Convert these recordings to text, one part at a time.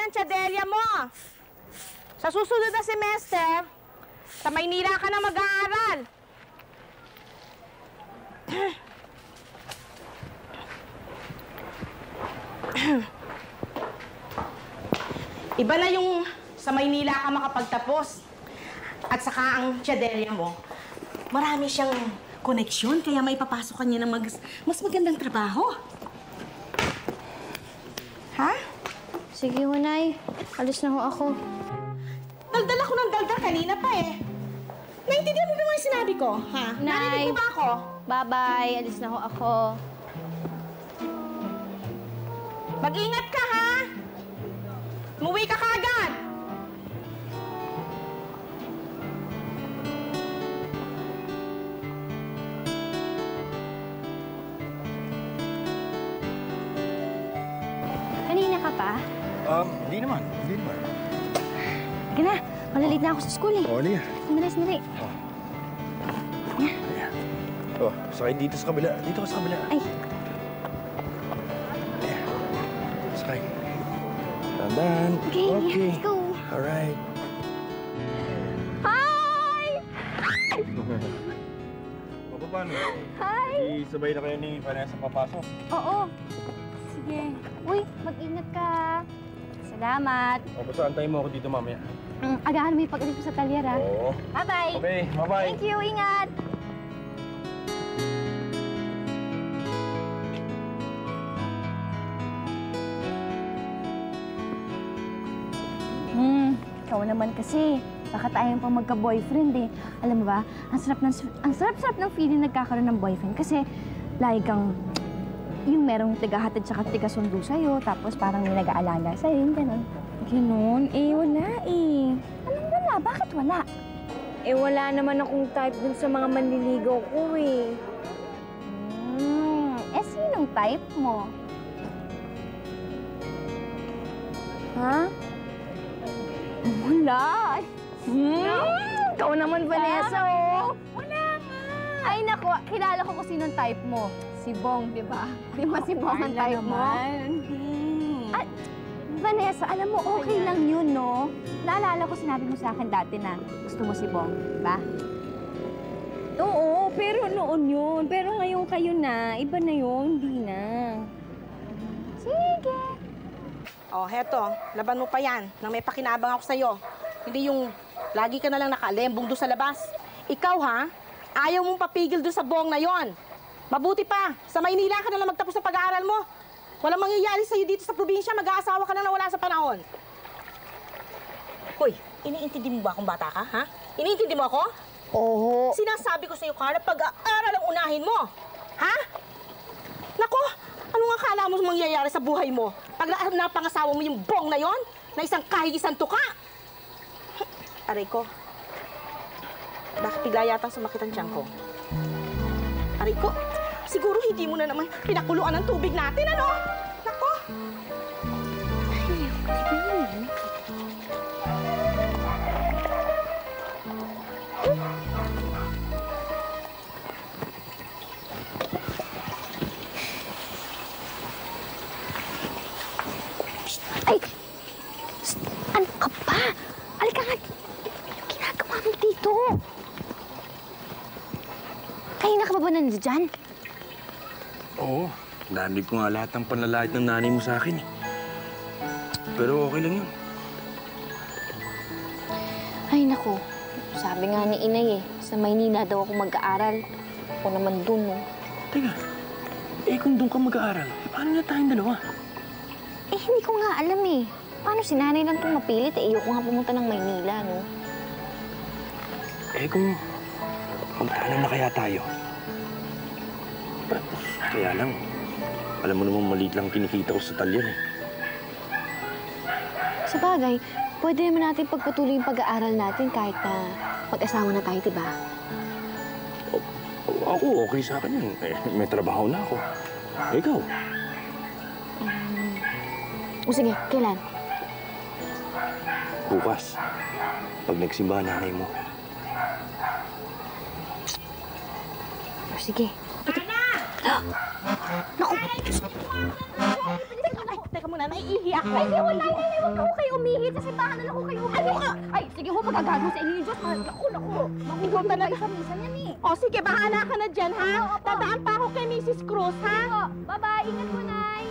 ang tsadelya mo. Sa susunod na semester, sa Maynila ka na mag-aaral. Iba na yung sa Maynila ka makapagtapos. At saka ang tsadelya mo, marami siyang koneksyon, kaya may papasok ka niya ng mas magandang trabaho. Ha? Sige, Nay. Alis na ho ako. Daldal ako ng daldal kanina pa eh. Naintindihan mo ba yung sinabi ko, ha? Nay. Narinig mo ba ako? Bye-bye. Alis na ho ako. Mag-ingat ka, ha? Umuwi ka kaagad! Kanina ka pa? Hindi naman. Sige na. Malalit na ako sa school eh. Oo, niya. Sandali. Oh, sakay dito sa kabila. Dito ka sa kabila. Ay. Sakay. Tandaan. Okay, let's go. Alright. Hi! O, paano? Hi! Sabay na kayo ni Vanessa papasok. Oo. Sige. Uy, mag-ingat ka. Salamat. O, basta antayin mo ako dito mamaya. Agahan mo yung pag-ulit ko sa talyer, ha? Oo. Bye-bye. Okay, bye-bye. Thank you. Ingat. Ikaw naman kasi. Baka tayong pa magka-boyfriend eh. Alam mo ba, ang sarap-sarap ng feeling nagkakaroon ng boyfriend kasi lagi kang yung merong tigahatid tsaka tigasundo sa'yo, tapos parang may nag-aalaga sa'yo, yung gano'n. Gano'n? Eh, wala eh. Anong wala? Bakit wala? Eh, wala naman akong type dun sa mga manliligaw ko eh. Eh, sinong type mo? Ha? Wala. Ikaw naman, Vanessa, oh. Wala nga! Ay, naku, kilala ko kung sinong type mo. Si Bong, di ba? Di ba si Bong ang type mo? At, Vanessa, alam mo, okay lang yun, no? Naalala ko sinabi mo sa akin dati na gusto mo si Bong, di ba? Oo, pero noon yun. Pero ngayon kayo na. Iba na yun, hindi na. Sige. Oh, heto. Laban mo pa yan nang may pakinabang ako sa'yo. Hindi yung lagi ka na lang nakalembong doon sa labas. Ikaw, ha? Ayaw mong papigil doon sa Bong na yon. Mabuti pa, sa Maynila ka na lang magtapos ng pag-aaral mo. Walang mangyayari sa'yo dito sa probinsya, mag-aasawa ka na wala sa panahon. Hoy, iniintindi mo ba akong bata ka, ha? Iniintindi mo ako? Oo. Sinasabi ko sa'yo, Carla, pag-aaral ang unahin mo. Ha? Nako, ano nga akala mo mangyayari sa buhay mo? Pag napangasawa mo yung Bong na yon, na isang kahigisan tuka. Aray ko, bakit bigla yatang sumakit ang tiyan ko? Aray ko, siguro hindi mo na naman pinakuluan ng tubig natin, ano? Nako! Ay! Ano ka ba? Alika nga. Ano ginagawa mo dito? Kanina ka ba nandiyan? Oo. Narinig ko nga lahat ng panlalait ng nanay mo sa akin eh. Pero okay lang yun. Ay, naku. Sabi nga ni Inay eh, sa Maynila daw ako mag-aaral. Ako naman dun, no? Teka, kung doon ka mag-aaral, paano na tayong dalawa? Eh, hindi ko nga alam eh. Paano si nanay lang itong mapilit eh? Ayoko nga pumunta ng Maynila, no? Kung magkaalam na kaya tayo. Kaya lang, alam mo namang maliit lang kinikita ko sa talyan eh. Sa bagay, pwede naman natin pagpatuloy yung pag-aaral natin kahit na mag-asawa na tayo, diba? Ako, okay sa akin yun. May trabaho na ako. Ikaw? O sige, kailan? Bukas. Pag nagsimba nanay mo. O sige. Ana! Naku! Teka muna, naiihi ako. Ay, di wala yun. Huwag ka ho kayo umihit. Kasi baka na lang ho kayo umihit. Ay, sige ho, magagago sa inyo. Diyos, naku. Ikaw talaga. Sa minsan yan eh. O sige, bahala ka na dyan, ha? Dadaan pa ako kay Mrs. Cruz, ha? Bye-bye. Ingat po, Nay.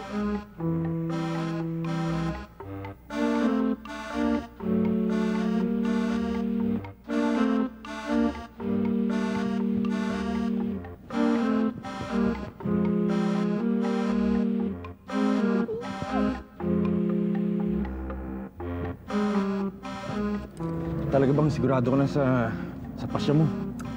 Talaga bang sigurado ka na sa pasya mo?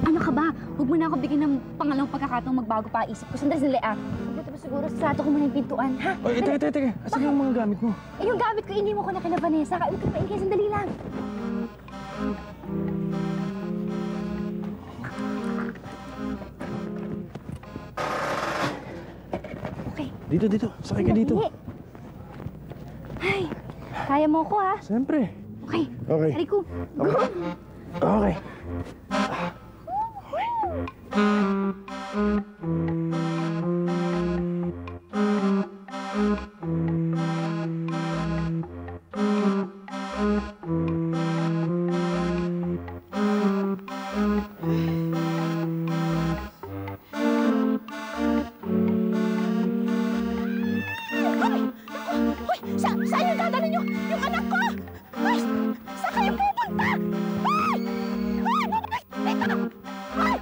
Ano ka ba? Huwag mo na ako bigyan ng pangalawang pagkakataong magbago pa isip ko. Sandali, ah. Dito ba siguro, sarado ko muna yung pintuan, ha? Oy, teka. Asan yung mga gamit mo? Eh, yung gamit ko, ini mo ko na kina Vanessa. Huwag ka na maingay, sandali lang. Okay. Dito. Sakay ka dito. Hindi. Ay, kaya mo ko, ha? Siyempre. Okay. Okay. Aray ko. Okay. Saan yung dadalhin nyo? Yung anak ko! Ay, saan kayo pupunta? Ay! Ay! Dito na! Ay!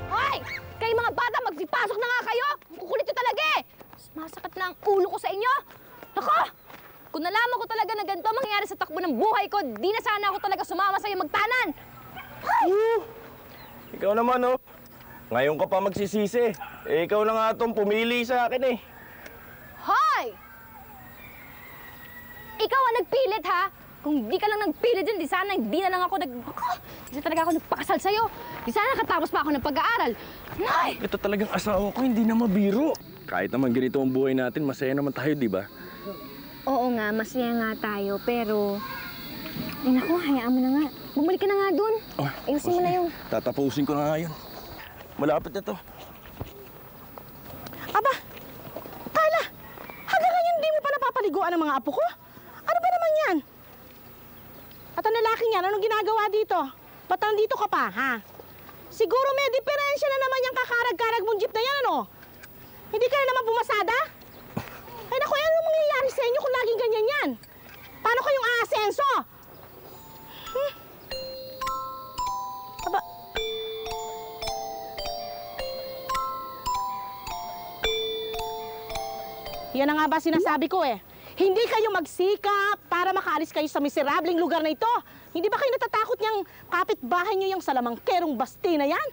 Hoy! Kayo mga bata, magsipasok na nga kayo! Kukulit nyo talaga eh! Masakit na ang ulo ko sa inyo! Nako! Kung nalaman ko talaga na ganito ang mangyayari sa takbo ng buhay ko, di na sana ako talaga sumama sa'yo magtanan! Ikaw naman, oh. Ngayon ka pa magsisisi. Eh, ikaw na nga itong pumili sa akin, eh. Hoy! Ikaw ang nagpilit, ha? Kung di ka lang nagpilit din, di sana hindi na lang ako di talaga ako nagpakasal sa'yo. Di sana nakatapos pa ako ng pag-aaral. Nay! Ito talagang asawa ko, hindi na mabiro. Kahit naman ganito ang buhay natin, masaya naman tayo, di ba? Oo nga, masaya nga tayo, pero... Ay naku, hayaan mo na nga. Bumalik ka na nga dun. Oh, Ayusin mo na yung... Tatapusin ko na nga yun. Malapit na to. Aba! Carla! Hanggang ngayon hindi mo pa napapaliguan ang mga apo ko? Ano ba naman yan? At ang lalaking yan, anong ginagawa dito? Ba't nandito ka pa, ha? Siguro may diferensya na naman yung kakarag-karag mong jeep na yan, ano? Hindi ka na naman pumasada? Ay naku, ano mangyayari sa inyo kung laging ganyan yan? Paano kayong aasenso? Aba... Yan na nga ba sinasabi ko eh. Hindi kayo magsikap para makaalis kayo sa miserableng lugar na ito. Hindi ba kayo natatakot niyang kapitbahay niyo yung salamangkerong basti na yan?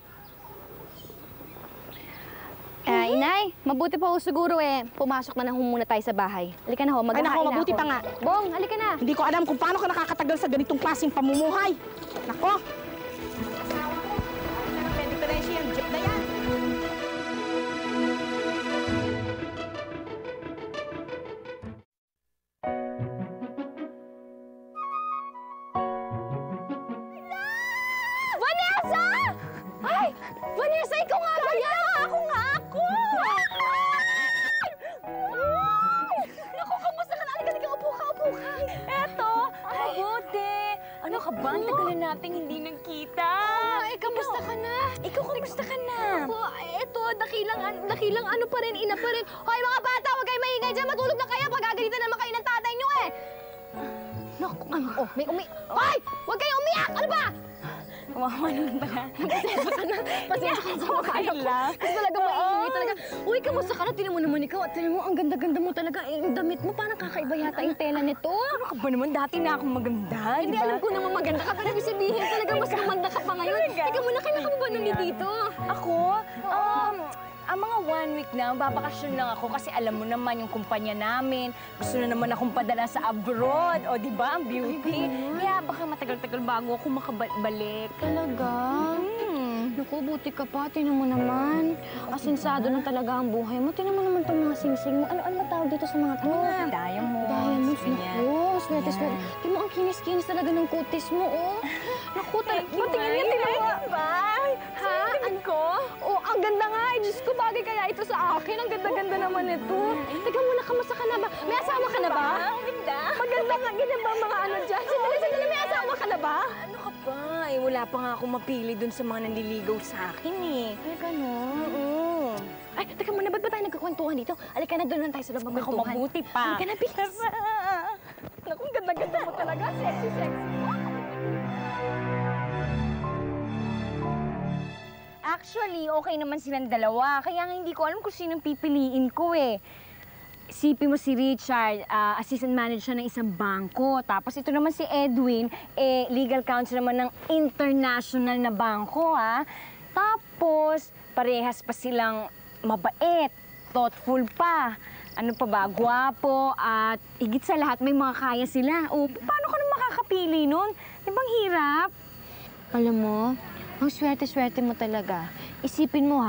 Inay, mabuti pa ho siguro pumasok na muna tayo sa bahay. Halika na ho, Ay, maghahain nako, na mabuti ako. pa nga. Bong, halika na. Hindi ko alam kung paano ka nakakatagal sa ganitong klaseng pamumuhay. Nako! Pwede pa rin siya, jeep na yan. Vanessa! Ay! Vanessa, ikaw nga ba yan? Ako nga ako! Naku, kamusta ka na? Halika, upo ka. Eto, mabuti. Ano ka ba? Ang tagal na nating hindi nagkita. Kamusta ka na? Ikaw, kamusta ka na? Ako, eto, dakilang ano pa rin, ina pa rin. Hoy, mga bata, huwag kayo maingay dyan. Matulog na kayo. Pagagalitan naman kayo ng tatay nyo Naku, may Hoy! Huwag kayo umiyak! Ano ba? Kawawa naman pala. Pasensya ka sa mga anak ko. Kasi talaga maingay talaga. Uy, kamusta ka na? Tinan mo naman ikaw. Tinan mo, ang ganda-ganda mo talaga. Yung damit mo, parang kakaiba yata yung tela nito. Ano ka ba naman? Dati na akong maganda, Hindi, di ba? alam ko naman maganda ka, pero ibig sabihin talaga mas maganda ka pa ngayon. Teka muna, kailan ka ba nung dito? Ako? Ang mga 1 week na, babakasyon lang ako kasi alam mo naman yung kumpanya namin. Gusto na naman akong padala sa abroad. O, di ba? Ang beauty. Kaya baka matagal-tagal bago ako makabalik. Talaga? Naku, buti ka pa. Tinan mo naman. Asensado na talaga ang buhay mo. Tinan mo naman itong mga singsing mo. Ano matawag dito sa mga to? Diamonds. Diamonds. ganyan. Naku, swerte. Tingnan mo, ang kinis-kinis talaga ng kutis mo, Naku, patingin nga, tingnan mo. Ha? Ano ko? Oh, ang ganda nga. Diyos ko, bagay kaya ito sa akin. Ang ganda-ganda naman ito. Teka muna, kamusta ka na ba? May asawa ka na ba? Maganda. Maganda nga, ganyan ba ang mga ano dyan? Sandali, may asawa ka na ba? Ano ka ba? Wala pa nga ako mapili dun sa mga nanliligaw sa akin Ay, gano'n? Oo. Ay, teka muna, ba't ba tayo nagkakwentuhan dito? Alika na, doon lang tayo sa loob Ako magkwentuhan. mabuti pa. Halika na, bilis. Naku, ang ganda-ganda mo talaga. Sexy. Actually, okay naman silang dalawa. Kaya nga hindi ko alam kung sinong pipiliin ko Isipin mo si Richard, assistant manager ng isang bangko. Tapos ito naman si Edwin, legal counsel naman ng international na bangko, Tapos, parehas pa silang mabait, thoughtful pa. Ano pa ba, gwapo, at higit sa lahat may mga kaya sila. O, paano ka na makakapili nun? Di bang hirap? Alam mo, ang swerte-swerte mo talaga. Isipin mo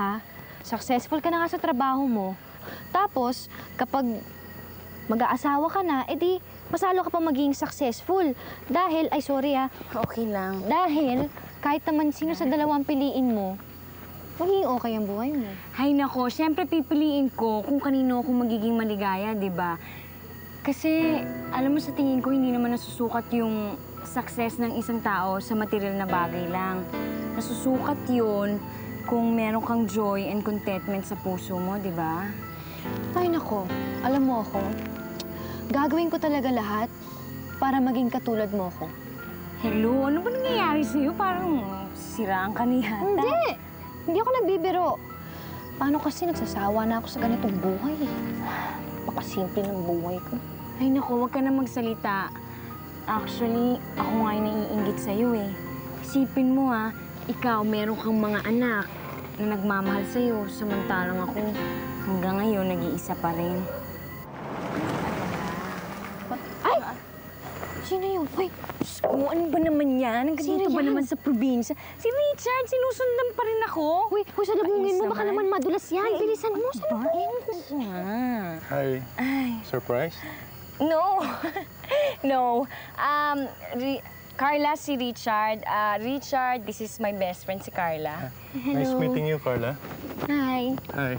successful ka na nga sa trabaho mo. Tapos, kapag mag-aasawa ka na, edi masalo ka pa maging successful. Dahil, Okay lang. dahil kahit naman sino sa dalawang piliin mo, magiging okay ang buhay mo. Hay nako, siyempre pipiliin ko kung kanino ako magiging maligaya, di ba? Kasi, alam mo sa tingin ko, hindi naman nasusukat yung success ng isang tao sa material na bagay lang. Nasusukat yun kung meron kang joy and contentment sa puso mo, di ba? Ay nako, alam mo ako, gagawin ko talaga lahat para maging katulad mo ako. Hello, ano ba nangyayari sa'yo? Parang siraan ka ni yata. Hindi ako nagbibiro. Paano kasi nagsasawa na ako sa ganitong buhay Pakasimple ng buhay ko. Ay nako, huwag ka na magsalita. Actually, ako nga yung naiinggit sa'yo Isipin mo ikaw meron kang mga anak na nagmamahal sa'yo, samantalang ako hanggang ngayon nag-iisa pa rin. Ay! Sino yun? Uy, Diyos ko, ano ba naman yan? Ang Sino ganito ba yan? naman sa probinsya? Si Richard, sinusundan pa rin ako. uy, salubungin mo. Ayos Baka naman. naman madulas yan. Bilisan mo. Salubungin ko nga. Hi. Ay, Surprise? no. No. Carla, si Richard. Richard, this is my best friend, si Carla. Nice meeting you, Carla. Hi. Hi.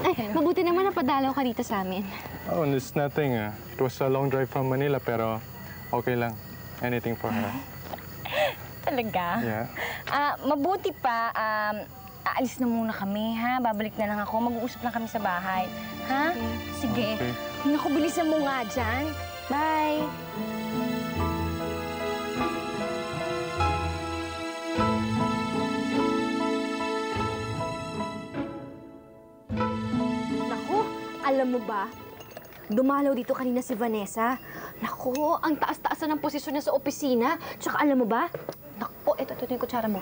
Ay, mabuti naman napadalaw ka dito sa amin. Oh, it's nothing. It was a long drive from Manila, pero okay lang. Anything for her. Talaga? Yeah. Mabuti pa, aalis na muna kami, Babalik na lang ako. Mag-uusap lang kami sa bahay. Sige. Okay. Naku, bilisan mo nga dyan. Bye. Naku, alam mo ba? Dumalaw dito kanina si Vanessa. Naku, ang taas-taasan ng posisyon niya sa opisina. Tsaka alam mo ba? Naku, ito yung kutsara mo.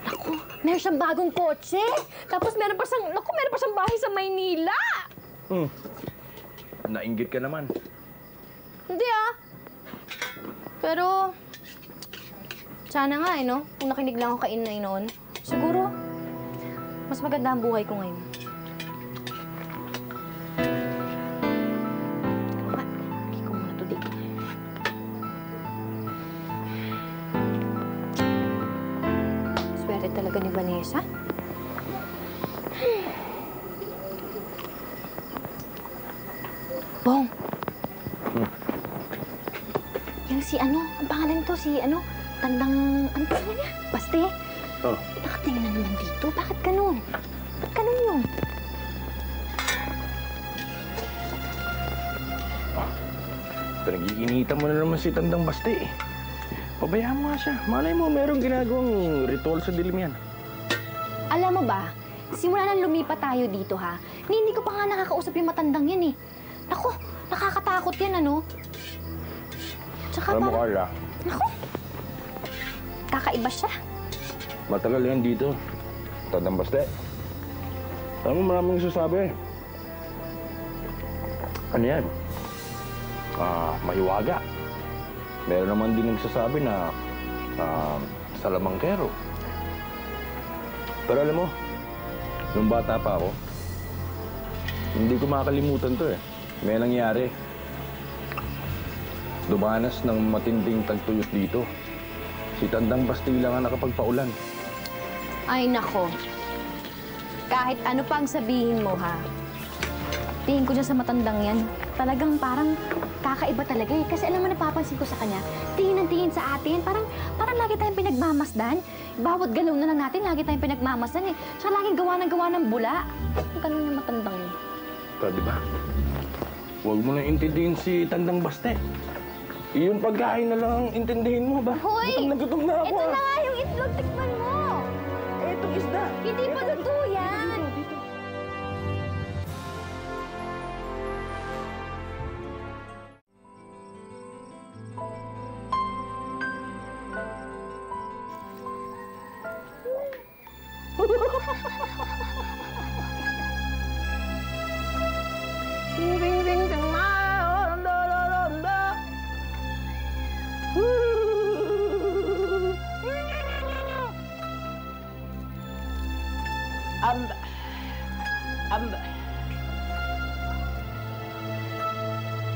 Naku, Meron siyang bagong kotse. Tapos meron pa siyang bahay sa Maynila. Nainggit ka naman. Hindi ah. Pero, sana nga no? Kung nakinig lang ako kay Inay noon, siguro, mas maganda ang buhay ko ngayon. Lagi ko muna ito dito. Swerte talaga ni Vanessa. Bong! Yung si ano, ang pangalan to, si ano, ano pangalan niya? Baste? Oh. Nakatingin na naman dito. Bakit ganun? Ba't ganun yun? Pinag-iinitan mo na naman si Tandang Baste eh. Pabayaan mo nga siya. Malay mo, merong ginagawang ritual sa dilim yan. Alam mo ba, simula nang lumipat tayo dito ha, hindi ko pa nga nakakausap yung matandang yan eh. Naku, nakakatakot yan ano. Tsaka Alam mo, parang, Carla, naku, kakaiba siya. matagal yan dito. Tandang Baste. Alam mo, maraming sasabi. Ano yan? Mahiwaga. Meron naman din nagsasabi na salamangkero. Pero alam mo, nung bata pa ako, hindi ko makakalimutan to eh. May nangyari. Dumanas ng matinding tagtuyot dito. Si Tandang Baste lang ang nakapagpaulan. Ay nako, kahit ano pa ang sabihin mo ha, tingin ko dyan sa matandang yan, talagang parang kakaiba talaga eh. Kasi alam mo, napapansin ko sa kanya, tingin ng tingin sa atin, parang lagi tayong pinagmamasdan. Bawat galaw na lang natin, lagi tayong pinagmamasdan eh. Siya laging gawa ng bula. Ganun yung matandang yun. Pero di ba? Huwag mo na intindihin si Tandang Baste. Yung pagkain na lang ang intindihin mo ba? Hoy! Gutom na ako. Ito na nga yung itlog, tikman mo! Itong isda. Hindi pa luto yan!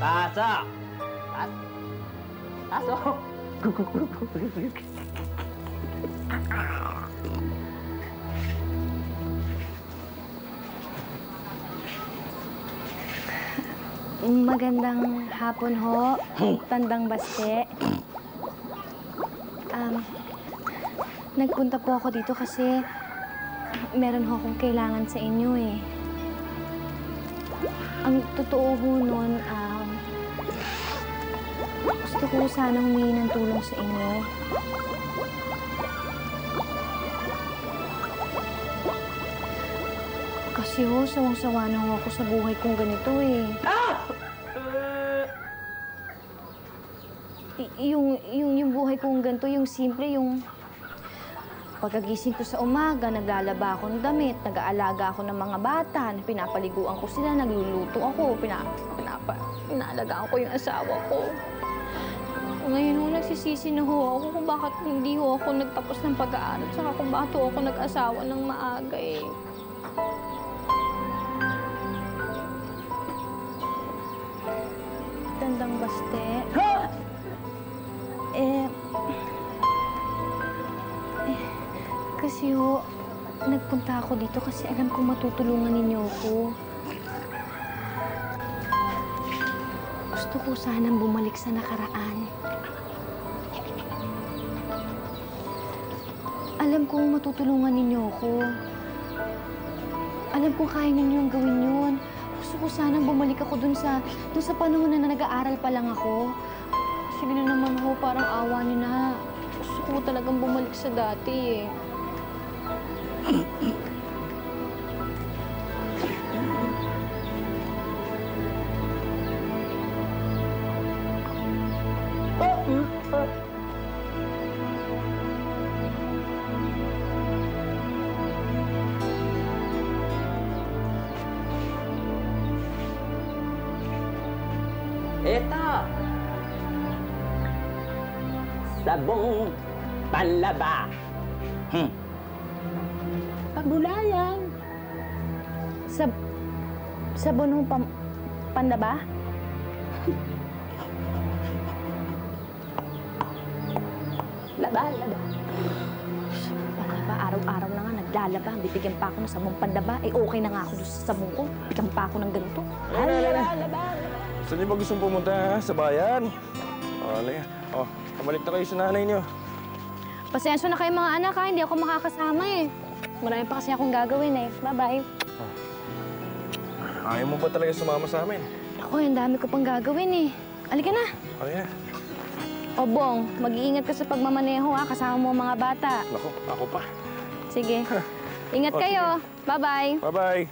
Tasa! Taso! Magandang hapon ho, Tandang Baste. Nagpunta po ako dito kasi meron ho akong kailangan sa inyo eh. Ang totoo ho nun, gusto ko sanang humingi ng tulong sa inyo. Kasi ho, sawang-sawa na ho ako sa buhay kong ganito eh. Yung buhay kong ganito, yung simple, yung pagkagising ko sa umaga, naglalaba ako ng damit, nag-aalaga ako ng mga bata, pinapaliguan ko sila, nagluluto ako, inaalagaan ko yung asawa ko. Ngayon ho, nagsisisi na ho ako kung bakit hindi ho ako nagtapos ng pag-aaral, tsaka kung bakit ho ako nag-asawa ng maaga eh. Tandang Baste. Kasi ho, nagpunta ako dito kasi alam kong matutulungan ninyo ako. Gusto ko sanang bumalik sa nakaraan. Alam kong matutulungan ninyo ako. Alam kong kaya ninyo ang gawin yun. Gusto ko sanang bumalik ako dun sa panahon na nag-aaral pa lang ako. Sige na naman ho, parang awa niyo na. Gusto ko talagang bumalik sa dati eh. sabong panlaba. Pabulayan. Sabon panlaba? Laba. Panlaba, araw-araw na nga naglalaba. Bibigyan pa ako ng sabong panlaba. Eh, okay na nga ako doon sa sabong ko. Bigyan pa ako ng ganito. Laba. Saan niyo ba gustong pumunta, ha? Sa bayan? Alay. Oh, kamalik na kayo sa nanay niyo. Pasensya na kayo mga anak ha. Hindi ako makakasama eh. Marami pa kasi akong gagawin eh. Bye-bye. Ayaw mo ba talaga sumama sa amin? Ako, ang dami ko pang gagawin eh. Halika na. Alay na. O Bong, mag-iingat ka sa pagmamaneho ha. Kasama mo ang mga bata. Naku, ako pa. Sige. Ingat kayo. Bye-bye. Bye-bye.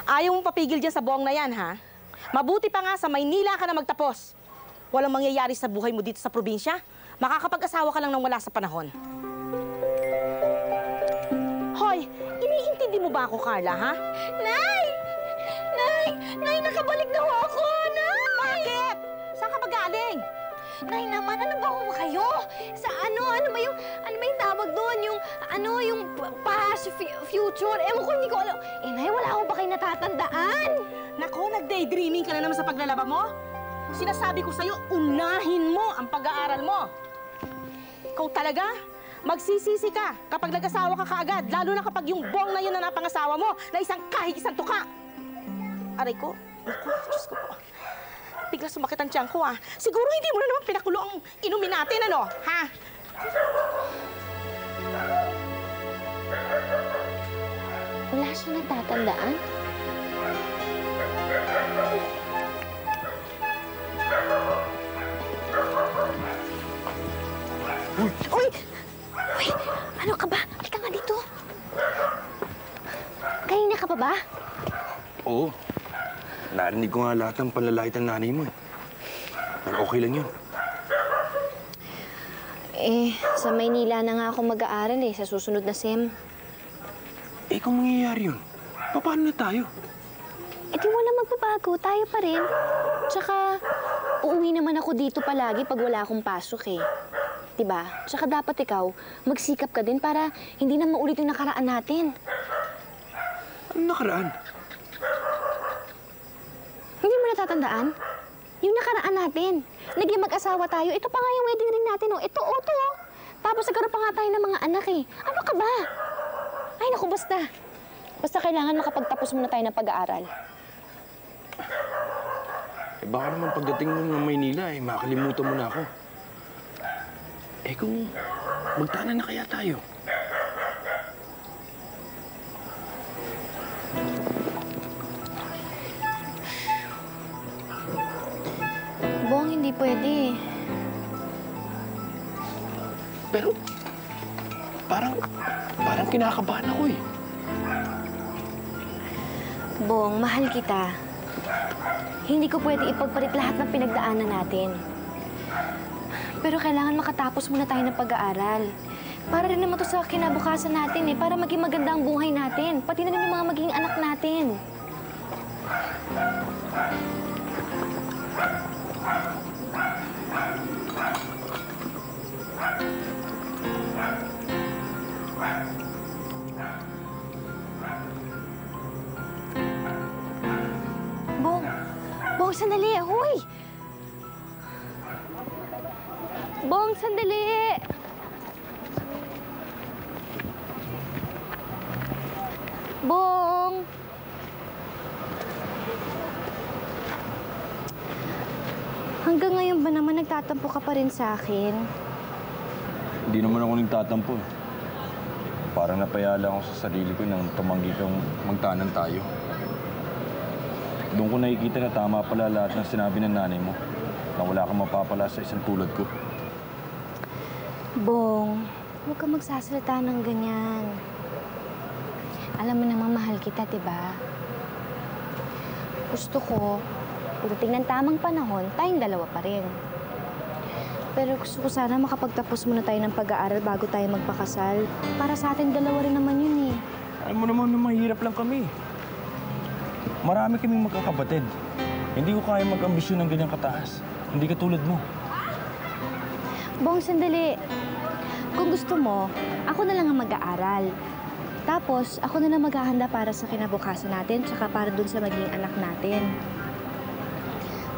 Ayaw mong papigil dyan sa buong na yan, ha? Mabuti pa nga sa Maynila ka na magtapos. Walang mangyayari sa buhay mo dito sa probinsya. Makakapag-asawa ka lang nang wala sa panahon. Hoy, iniintindi mo ba ako, Carla, ha? Nay! Nay! Nay, nakabalik na ho ako! Nay! Bakit? Saan ka ba galing? Nay naman, ano ba ho kayo? Sa ano ba yung tawag doon? Yung past, future? Ewan ko, hindi ko alam. Eh, Nay, wala ho ba kayo natatandaan? Nako, nag-daydreaming ka na naman sa paglalaba mo? Sinasabi ko sa'yo, unahin mo ang pag-aaral mo. Ikaw talaga, magsisisi ka kapag nag-asawa ka kaagad, lalo na kapag yung bong na yun na napangasawa mo, na isang kahig isang tuka. Aray ko, naku, Diyos ko po. Bigla sumakit ang tiyan ko, ah. Siguro hindi mo na naman pinakulo ang inumin natin, ano? Ha? Wala siya natatandaan? Uy! Uy! Ano ka ba? Halika nga dito. ba? Oo. Narinig ko nga lahat ng panlalait ng nanay mo eh. Pero okay lang yun. Sa Maynila na nga ako mag-aaral sa susunod na SEM. Kung mangyayari yun, paano na tayo? Di wala magbabago, tayo pa rin. Tsaka, uuwi naman ako dito palagi pag wala akong pasok Diba? Tsaka dapat ikaw, magsikap ka din para hindi na maulit yung nakaraan natin. Ano nakaraan? Hindi mo natatandaan? Yung nakaraan natin. Naging mag-asawa tayo. Ito pa nga yung wedding ring natin, Ito, to. Tapos nagkaroon pa nga tayo ng mga anak Ano ka ba? Ay, naku, basta. Basta kailangan makapagtapos muna tayo ng pag-aaral. Baka naman pagdating mo ng Maynila makalimutan mo na ako. Kung magtanan na kaya tayo? Bong, hindi pwede. Pero, parang kinakabahan ako Bong, mahal kita. Hindi ko pwede ipagpalit lahat ng pinagdaanan natin. Pero kailangan makatapos muna tayo ng pag-aaral. Para rin naman to sa kinabukasan natin para maging maganda ang buhay natin. Pati na rin yung mga magiging anak natin. Bong, sandali! Huy! Bong, sandali! Bong! Hanggang ngayon ba naman nagtatampo ka pa rin sa akin? Hindi naman ako nagtatampo. Parang napayala ako sa sarili ko nang tumanggi kang magtanan tayo. Doon ko nakikita na tama pala lahat ng sinabi ng nanay mo na wala kang mapapala sa isang tulad ko. Bong, huwag kang magsasalita ng ganyan. Alam mo namang mahal kita, diba? Gusto ko, pagdating ng tamang panahon, tayong dalawa pa rin. Pero gusto ko sana makapagtapos muna tayo ng pag-aaral bago tayo magpakasal. Para sa atin dalawa rin naman yun Alam mo naman na mahirap lang kami. Marami kaming magkakapatid. Hindi ko kaya mag-ambisyon ng ganyang kataas. Hindi katulad mo. Bong, sandali. Kung gusto mo, ako na lang ang mag-aaral. Tapos, ako na lang maghahanda para sa kinabukasan natin tsaka para dun sa magiging anak natin.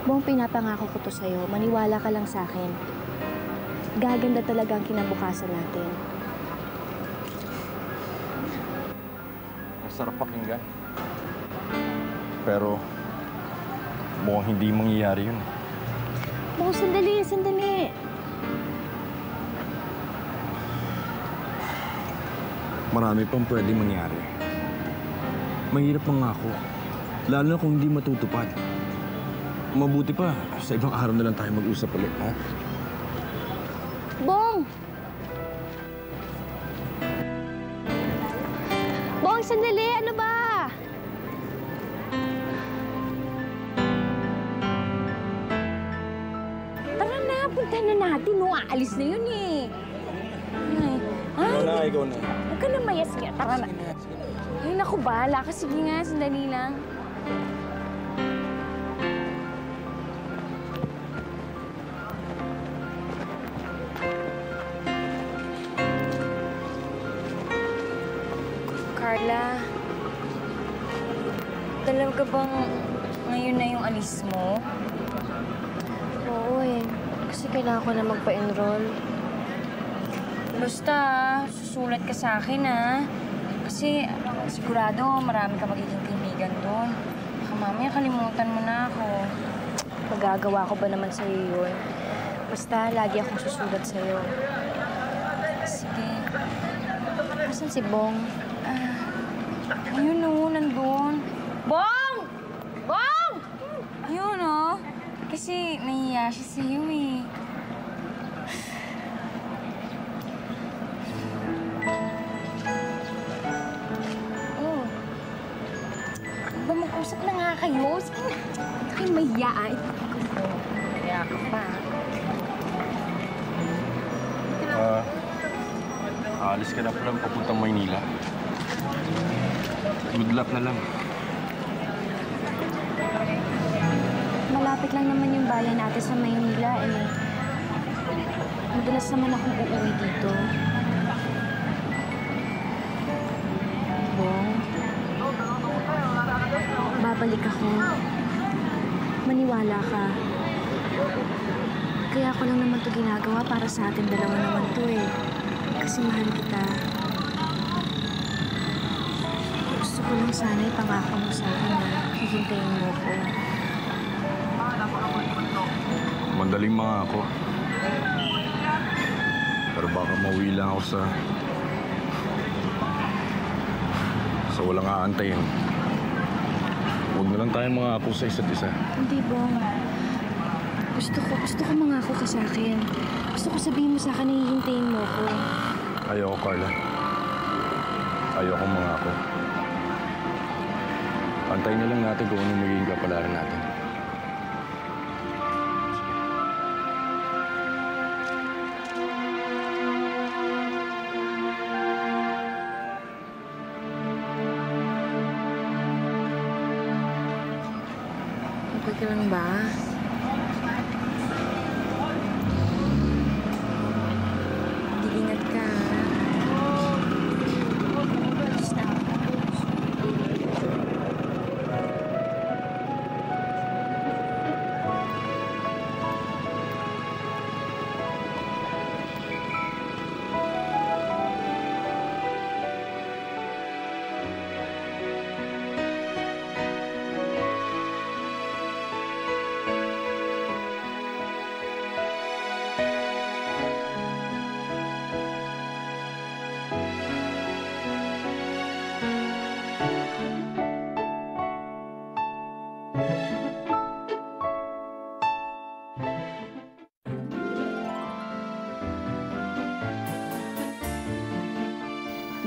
Bong, pinapangako ko to sa'yo. Maniwala ka lang sa akin. Gaganda talaga ang kinabukasan natin. Masarap pakinggan. Pero, mukhang hindi mangyayari yun. Bong, sandali, sandali. Marami pang pwedeng mangyari. Mahirap mangako. Lalo na kung hindi matutupad. Mabuti pa, sa ibang araw na lang tayo mag-usap ulit, ha? Bong! Bong, sandali! Ano ba? Tara na, punta na natin. Aalis na yun Ay, Ikaw na. huwag ka na mayas nga. Tara na. Ay, naku, bahala ka. Sige nga, sandali lang. Carla, talaga bang ngayon na yung alis mo? Oo kasi kailangan ko na magpa-enroll. Basta, susulat ka sa akin, Kasi sigurado marami ka magiging kaibigan doon. Baka mamaya kalimutan mo na ako. Magagawa ko ba naman sa'yo yun? Basta, lagi akong susulat sa'yo. Sige. Asan si Bong? Ayun nandun. Bong! Bong! Ayun Kasi nahiya siya sa'yo mag-usap na nga kayo. Sige na. Huwag kayong mahiya, ah. Mahiya ka pa. Aalis ka na pala papuntang Maynila. Good luck na lang. Malapit lang naman yung bayan natin sa Maynila eh. Madalas naman akong uuwi dito. Bong, babalik ako. Maniwala ka. Kaya ako lang naman to ginagawa para sa atin dalawa naman to eh. Kasi mahal kita. Gusto ko lang sana ipangako mo sa akin na hihintayin mo ko. Madaling mga ako. Pero baka mauwi lang ako sa walang aantayin. Huwag na lang tayong mga ako sa isa't isa. Hindi, Bong. Gusto ko mangako ka sa akin. Gusto ko sabihin mo sa akin na hihintayin mo ko. Ayoko, Carla. Ayoko mga ako. Antayin na lang natin kung anong magiging kapalaran natin. Okay ka lang ba? Ingat ka. Alis na ako.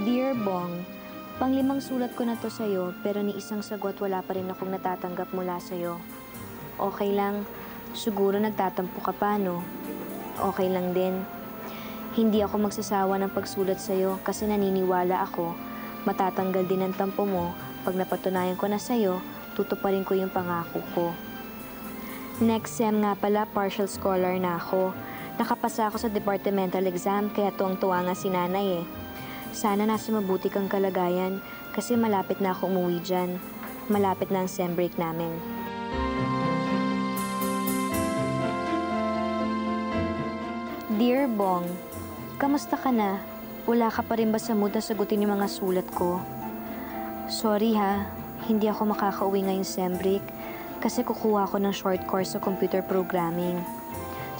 Dear Bong, pang-5 sulat ko na to sa'yo, pero ni isang sagot wala pa rin akong natatanggap mula sa'yo. Okay lang, siguro nagtatampo ka pa, no? Okay lang din. Hindi ako magsasawa ng pagsulat sa'yo kasi naniniwala ako, matatanggal din ang tampo mo pag napatunayan ko na sa'yo, tutuparin ko yung pangako ko. Next sem nga pala, partial scholar na ako. Nakapasa ako sa departmental exam, kaya tuwang-tuwa nga si nanay eh. Sana nasa mabuti kang kalagayan kasi malapit na ako umuwi dyan. Malapit na ang sem break namin. Dear Bong, kamusta ka na? Wala ka pa rin ba sa mood na sagutin yung mga sulat ko? Sorry ha, hindi ako makakauwi ngayong sem break kasi kukuha ako ng short course sa computer programming.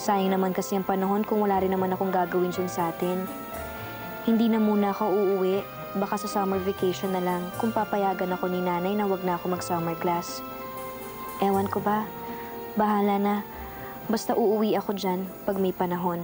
Sayang naman kasi ang panahon kung wala rin naman akong gagawin dyan sa atin. Hindi na muna ako uuwi, baka sa summer vacation na lang kung papayagan ako ni nanay na wag na ako mag-summer class. Ewan ko ba, bahala na. Basta uuwi ako dyan pag may panahon.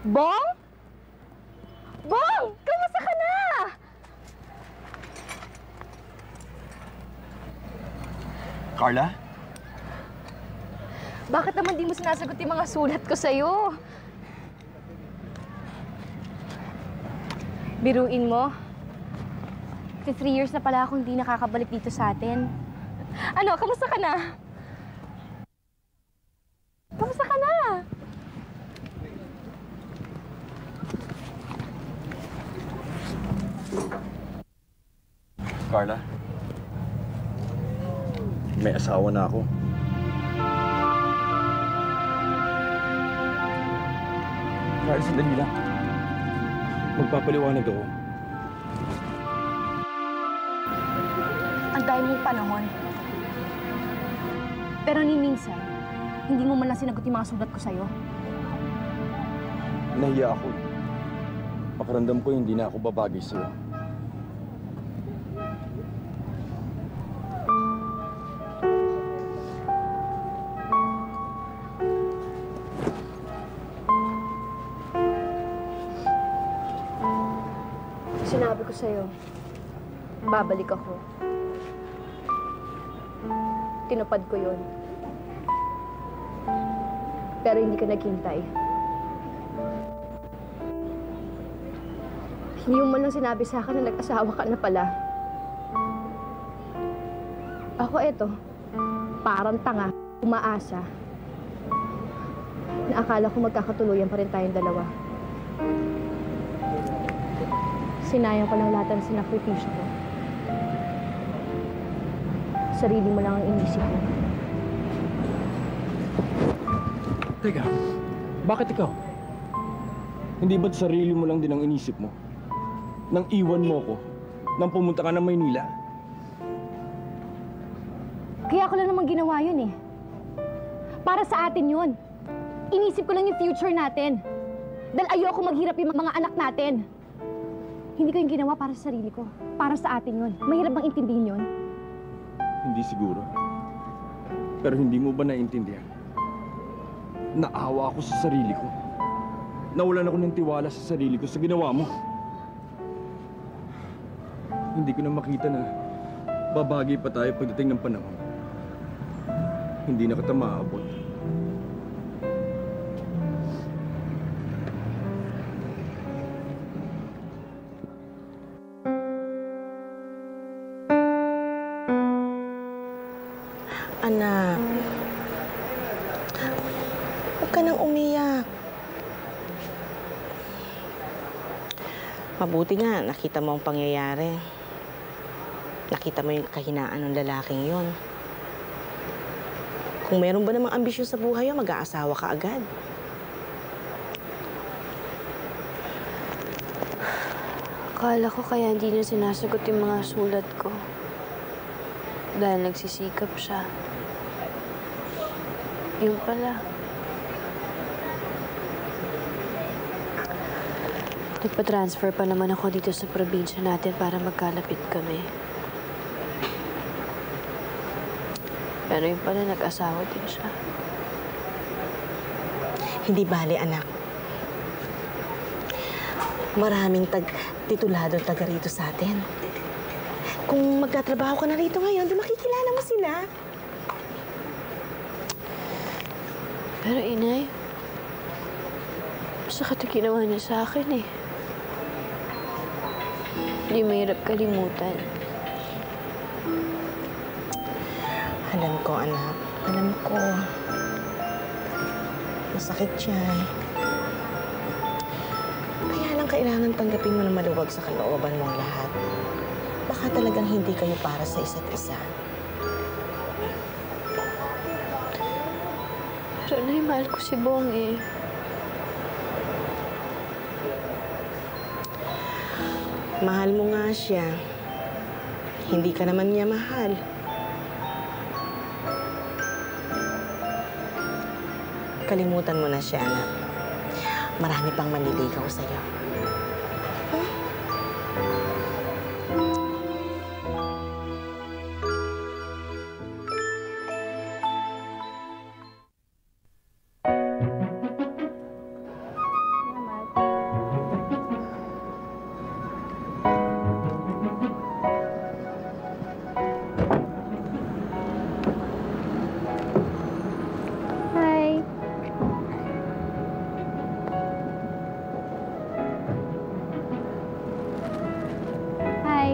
Bong? Bong! Kamusta ka na? Carla? Bakit naman di mo sinasagot yung mga sulat ko sa'yo? Biruin mo. 3 years na pala akong di nakakabalik dito sa atin. Ano, kamusta ka na? Kamusta ka na? Carla? May asawa na ako. Carla, sandali lang. Magpapaliwanag ako. ang dahil mong panahon. Pero ni minsan, hindi mo man lang sinagot yung mga sulat ko sa'yo. Nahiya ako. Pakiramdam ko hindi na ako babagay sa'yo. Sinabi ko sa'yo, babalik ako. Tinupad ko yun. Pero hindi ka naghintay. Hindi mo man lang sinabi sa akin na nag-asawa ka na pala. Ako eto, parang tanga, umaasa. Na akala ko magkakatuluyan pa rin tayong dalawa. Sinayang ko lang lahat ng sinakripisyo ko. Sarili mo lang ang inisip mo. Teka, bakit ikaw? Hindi ba't sarili mo lang din ang inisip mo? Nang iwan mo ko, nang pumunta ka ng Maynila? Kaya ko lang naman ginawa yun eh. Para sa atin yun. Inisip ko lang yung future natin. Dahil ayoko maghirap yung mga anak natin. Hindi ko yung ginawa para sa sarili ko. Para sa atin yun. Mahirap bang intindihin yun? Hindi siguro. Pero hindi mo ba naiintindihan? Naawa ako sa sarili ko. Nawalan ako ng tiwala sa sarili ko sa ginawa mo. Hindi ko na makita na babagay pa tayo pagdating ng panahon. Hindi na kita maaabot. Anak, huwag ka nang umiyak. Mabuti nga, nakita mo ang pangyayari. Nakita mo yung kahinaan ng lalaking yun. Kung meron ba namang ambisyon sa buhay yun, mag-aasawa ka agad. Akala ko kaya hindi niya sinasagot yung mga sulat ko. Dahil nagsisikap siya. Yung pala. Nagpa-transfer pa naman ako dito sa probinsya natin para magkalapit kami. Pero yung pala, nag-asawa din siya. Hindi bale, anak. Maraming tituladong taga rito sa atin. Kung magtatrabaho ka na rito ngayon, di makikilala mo sila. Pero inay, sakit yung ginawa niya sa akin eh. Hindi mahirap kalimutan. Alam ko, anak. Alam ko. Masakit yan. Kaya lang kailangan tanggapin mo na maluwag sa kalooban mong lahat. Baka talagang hindi kayo para sa isa't isa. Pero nay, mahal ko si Bong eh. Mahal mo nga siya. Hindi ka naman niya mahal. Kalimutan mo na siya, anak. Marami pang manliligaw sa'yo. Hi. Hi.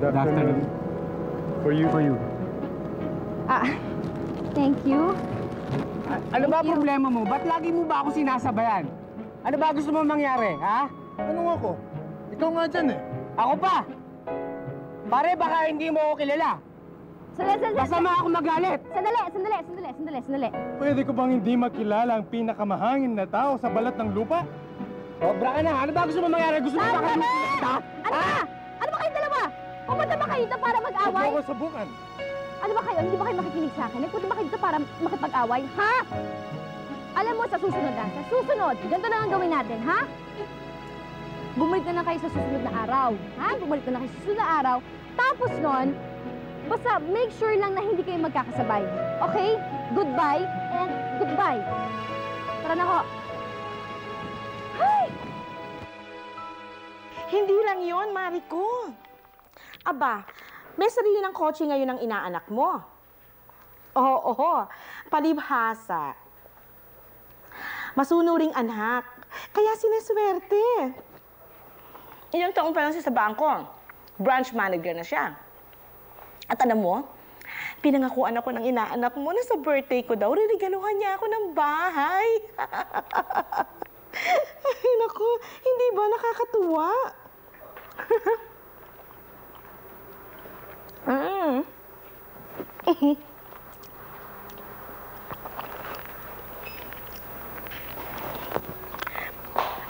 Good afternoon. For you. Ah, thank you. Ano ba problema mo? Ba't lagi mo ba ako sinasabayan? Ano ba gusto mo mangyari, ha? Anong ako? Ikaw nga dyan eh. Ako pa! Pare, baka hindi mo ako kilala. Sandali. Masama ako magalit. Sandali. Pwede ko bang hindi makilala ang pinakamahangin na tao sa balat ng lupa? Sobra ka na. Ano ba gusto mo mangyari? Gusto mo ba kami kita? Ano ba? Ano ba kayong dalawa? Pumunta ba kayo dito para mag-away? Huwag mo ko subukan. Ano ba kayo? Hindi ba kayo makikinig sa akin? Nagpunta ba kayo dito para makipag-away? Ha? Alam mo, sa susunod na. Sa susunod, ganito lang ang gawin natin, ha? Bumalik na kayo sa susunod na araw. Ha? Bumalik na kayo sa susunod na araw. Tapos nun, basta make sure lang na hindi kayo magkakasabay. Okay? Goodbye and goodbye. Tara na ho. Ay! Hindi lang yon, Mariko. Aba, may sarili ng kotse ngayon ang inaanak mo. Oo, palibhasa. Masunuring anak, kaya sineswerte. Ilang taong pa lang siya sa bangko. Branch manager na siya. At alam mo, pinangakuan ako ng inaanak mo na sa birthday ko daw, ririgaluhan niya ako ng bahay. Ay, naku, hindi ba nakakatuwa?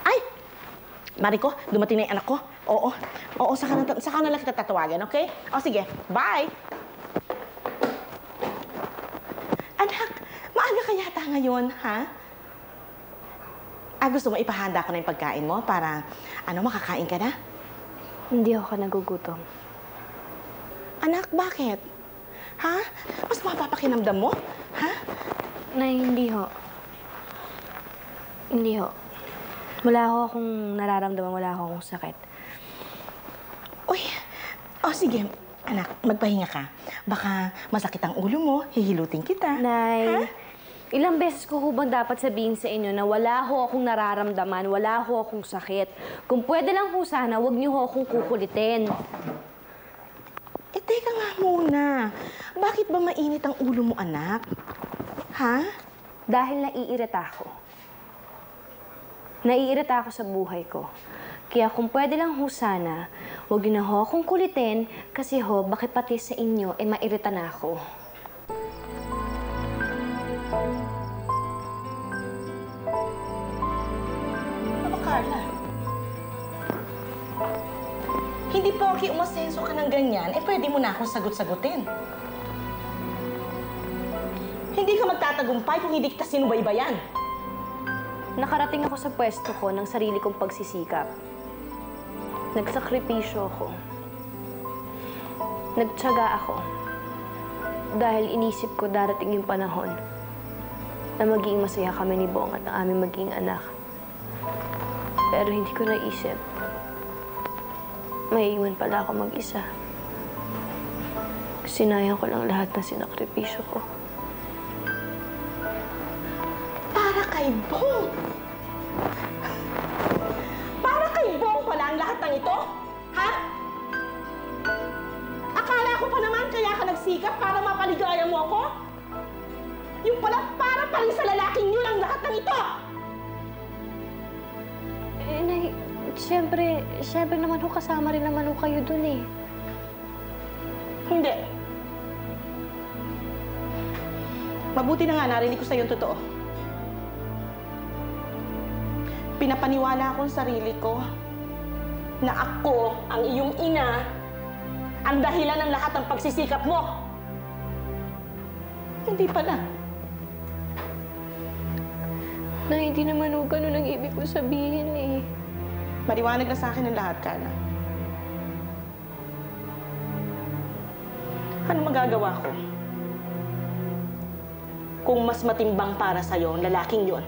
Ay! Mariko, dumating na yung anak ko. Oo, saka na lang kita tatawagan, okay? O sige, bye! Anak, maaga ka yata ngayon, ha? Gusto mo ipahanda ko na yung pagkain mo para, makakain ka na? Hindi ako nagugutom. Anak, bakit? Ha? Mas mapapakinamdam mo? Ha? Nay, hindi ho. Hindi ho. Wala ho akong nararamdaman, wala ho akong sakit. Uy, sige. Anak, magpahinga ka. Baka masakit ang ulo mo, hihilutin kita. Nay, Ha? ilang beses ko bang dapat sabihin sa inyo na wala ho akong nararamdaman, wala ho akong sakit. Kung pwede lang ho sana, huwag niyo ho akong kukulitin. Teka nga muna. Bakit ba mainit ang ulo mo, anak? Ha? Dahil naiirita ako. Naiirita ako sa buhay ko. Kaya kung pwede lang ho sana, huwag niyo na ho akong kulitin kasi ho, bakit pati sa inyo, mairita na ako. Carla? Hindi porke umasenso ka ng ganyan, pwede mo na akong sagot-sagutin. Hindi ka magtatagumpay kung hindi kita sinubaybayan. Nakarating ako sa pwesto ko ng sarili kong pagsisikap. Nagsakripisyo ako. Nagtiyaga ako. Dahil inisip ko darating yung panahon na magiging masaya kami ni Bong at ang aming magiging anak. Pero hindi ko naisip. Maiiwan pala ako mag-isa. Sinayang ko lang lahat ng sinakripisyo ko. Para kay Bong! Para kay Bong pala ang lahat ng ito? Ha? Akala ko pa naman kaya ka nagsikap para mapaligaya mo ako? Yung pala para pa rin sa lalaking yun ang lahat ng ito! Nay, siyempre naman ho kasama rin naman ho kayo dun eh. Hindi. Mabuti na nga narinig ko sa yung totoo. Pinapaniwala akong sarili ko na ako ang iyong ina ang dahilan ng lahat ng pagsisikap mo. Hindi pala. Nay, hindi naman ho ganun ang ibig ko sabihin eh. Maliwanag na sa akin ang lahat, Carla. Ano magagawa ko? Kung mas matimbang para sa'yo ang lalaking yon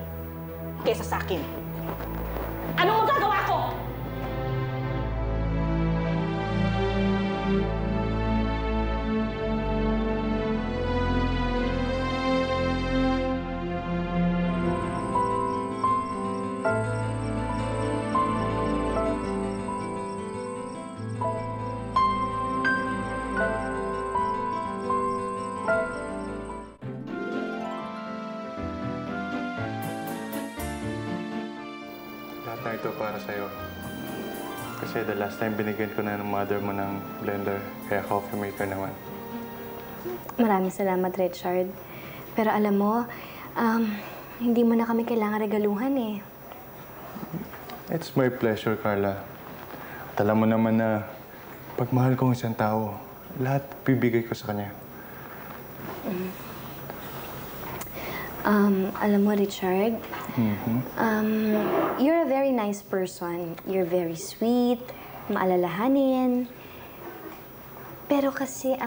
kaysa sa akin. Anong magagawa ko? Lahat na ito para sa'yo. Kasi the last time binigyan ko na ng mother mo ng blender, kaya coffee maker naman. Maraming salamat, Richard. Pero alam mo, hindi mo na kami kailangan regaluhan eh. It's my pleasure, Carla. At alam mo naman na Pag mahal ko ang isang tao, lahat bibigay ko sa kanya. Alam mo, Richard, you're a very nice person. You're very sweet, maalalahanin. Pero kasi,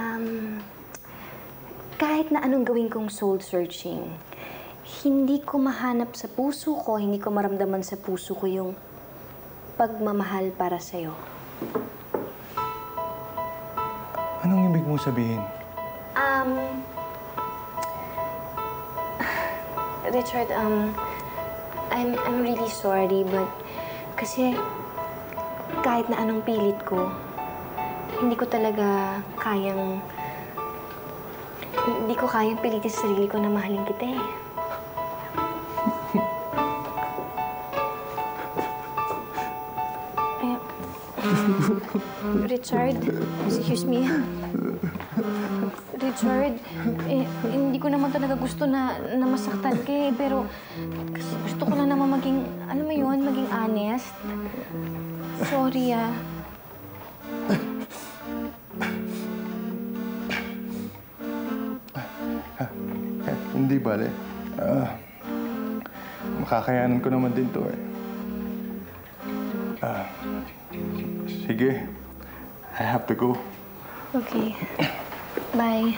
kahit na anong gawin kong soul searching, hindi ko mahanap sa puso ko, hindi ko maramdaman sa puso ko yung pagmamahal para sa'yo. Anong ibig mong sabihin? Richard, I'm really sorry, but kasi kahit na anong pilit ko, hindi ko kayang pilitin sa sarili ko na mahalin kita eh. Richard, excuse me. Richard, hindi ko naman talaga gusto na masaktan ka eh, pero kasi gusto ko lang naman maging, alam mo yun, maging honest. Sorry ah. Hindi bale. Makakayanan ko naman din to eh. Sige. I have to go. Okay. Bye.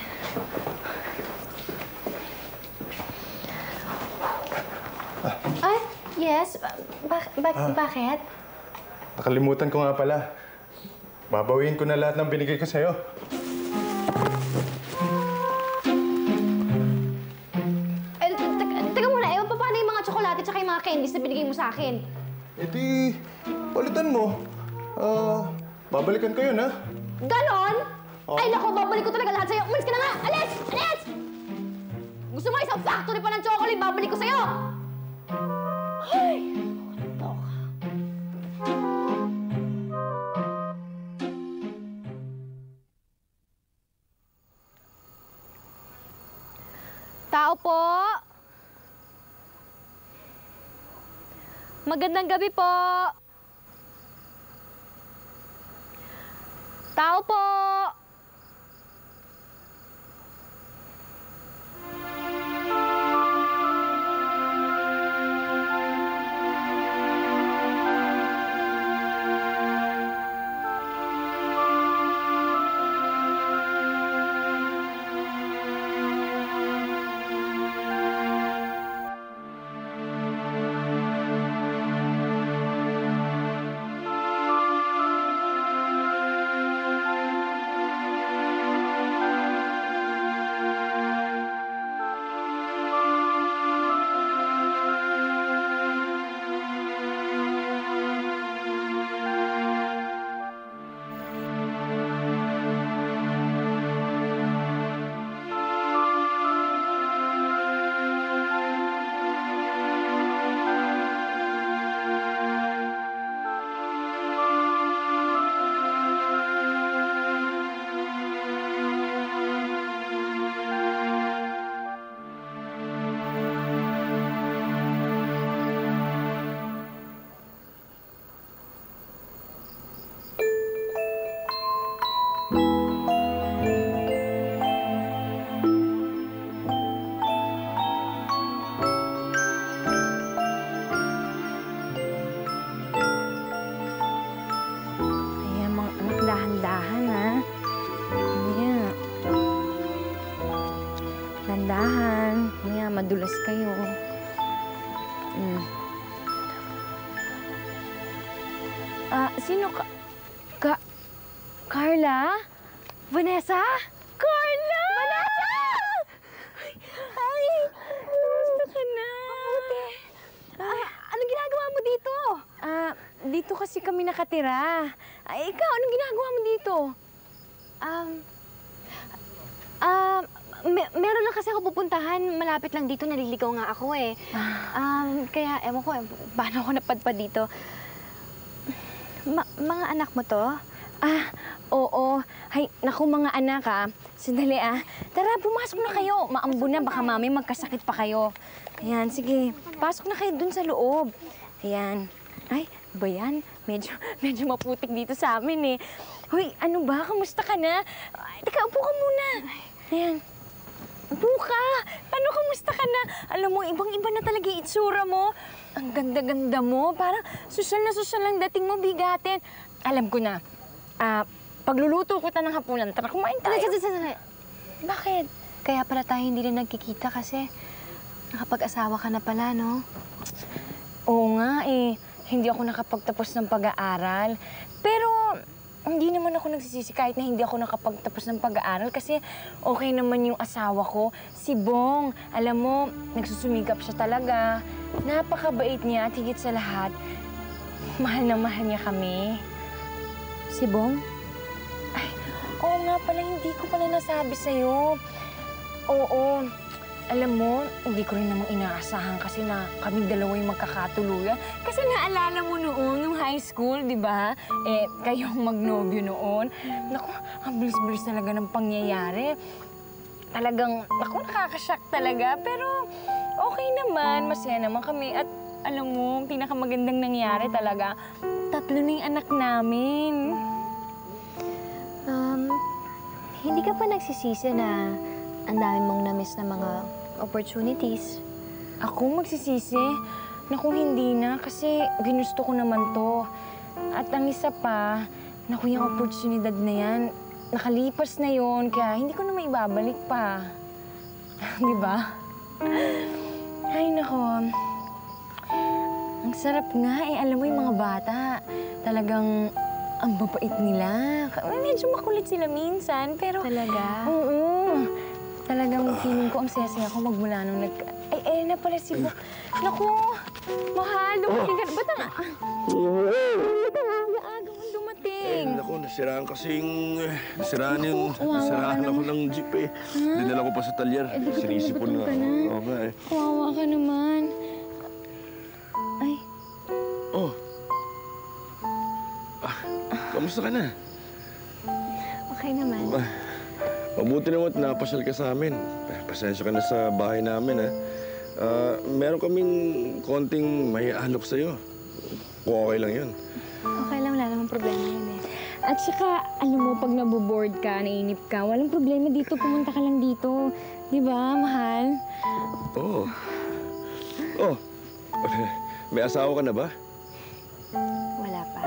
Ay, yes. Bakit? Nakalimutan ko nga pala. Babawiin ko na lahat ng binigay ko sa'yo. Teka muna, paano yung mga tsokolate at yung mga candies na binigay mo sa akin? E di, palitan mo. Babalikan ko yun, ha? Ganon? Ay, naku, babalik ko talaga lahat sa'yo. Umalis ka na nga! Alis! Alis! Gusto mo isang factory pa ng chocolate, babalik ko sa'yo! Ay! Tao po! Magandang gabi po! Tao po! Dahan-dahan, ha? Mamaya. Dahan-dahan. Mamaya, madulas kayo. Sino ka? Carla? Vanessa? Carla! Vanessa! Ay! Gusto ka na? Mabuti. Anong ginagawa mo dito? Dito kasi kami nakatira. Ay, ikaw, anong ginagawa mo dito? Meron lang kasi ako pupuntahan. Malapit lang dito, naliligaw nga ako eh. Kaya, ewan ko, paano ako napadpad dito? Mga anak mo to? Oo. Hay, naku mga anak, Sandali, Tara, pumasok na kayo. Maambo na, baka mami magkasakit pa kayo. Ayan, sige. Pasok na kayo dun sa loob. Ayan. Ay, ba yan? medyo maputik dito sa amin eh. Hoy, ano ba? Kamusta ka na? Teka, upo ka muna. Ayan. Upo ka. Ano, kamusta ka na? Alam mo, ibang-iba na talaga yung itsura mo. Ang ganda-ganda mo. Parang sosyal na sosyal ang dating mo, bigatin. Alam ko na. Pagluluto ko ng hapunan, tara kumain tayo. Bakit? Kaya pala tayo hindi rin nagkikita kasi nakapag-asawa ka na pala, no? Oo nga eh. Hindi ako nakapagtapos ng pag-aaral. Pero hindi naman ako nagsisisi kahit na hindi ako nakapagtapos ng pag-aaral kasi okay naman yung asawa ko, si Bong. Alam mo, nagsusumikap siya talaga. Napakabait niya at higit sa lahat, mahal na mahal niya kami. Si Bong? Ay, oo nga pala, hindi ko pala nasabi sa'yo. Oo. Alam mo, hindi ko rin namang inaasahan kasi na kaming dalawa yung magkakatuluyan. Kasi naalala mo noon, yung high school, di ba? Kayong magnobyo noon. Naku, ang bilis-bilis talaga ng pangyayari. Talagang, naku, nakakashock talaga. Pero okay naman, masaya naman kami. At alam mo, pinakamagandang nangyari talaga, 3 na yung anak namin. Hindi ka pa nagsisisi na ang dami mong na-miss na mga opportunities? Ako magsisisi? Naku, hindi na. Kasi ginusto ko naman to. At ang isa pa, naku, yung oportunidad na yan, nakalipas na yon, kaya hindi ko na maibabalik pa. Di ba? Ay, naku. Ang sarap nga eh. Alam mo yung mga bata, talagang ang babait nila. Medyo makulit sila minsan, pero... Talaga? Oo. Talagang feeling ko ang saya-saya ko magmula nung Ay, na pala si Bo. Naku, mahal, dumating ka na. Ba't ang... Ba't ang aga mong dumating? Naku, nasiraan ako ng jeep eh. Dinala ko pa sa talyer. Sinisipon nga. Oo nga eh. Kawawa ka naman. Ay. Oh. Kamusta ka na? Okay naman. Mabuti naman at napasyal ka sa amin. Pasensya ka na sa bahay namin, ha? Meron kaming konting may alok sa'yo. Kung okay lang yun. Okay lang, wala namang problema yun eh. At saka, alam mo, pag naboboard ka, nainip ka, walang problema dito, pumunta ka lang dito. Di ba, mahal? Oo. Oh. May asawa ka na ba? Wala pa.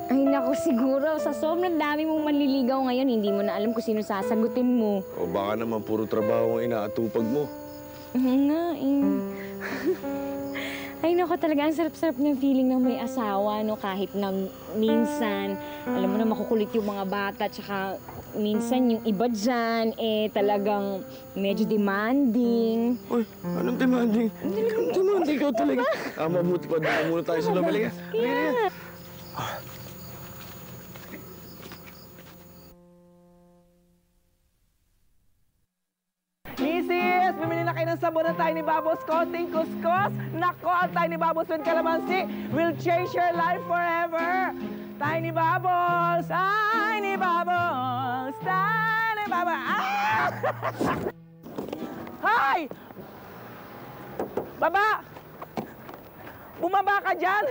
Ay, naku, siguro. Sa sobrang dami mong manliligaw ngayon, hindi mo na alam kung sino sasagutin mo. O baka naman puro trabaho ang inaatupag mo. Nga, Ay, naku, talaga, ang sarap-sarap ng feeling ng may asawa, no? Kahit na minsan, alam mo na makukulit yung mga bata, tsaka minsan yung iba dyan, talagang medyo demanding. Uy, anong demanding? Anong demanding ikaw talaga? Mabuti pa, doon muna tayo sa loob. Halika. Halika. Misis, bumili na kayo ng sabon ng Tiny Bubbles Coating Kuskus. Nako, ang Tiny Bubbles with Calamansi will change your life forever. Tiny Bubbles, Tiny Bubbles, Tiny Bubbles. Ah! Hay! Baba! Bumaba ka dyan!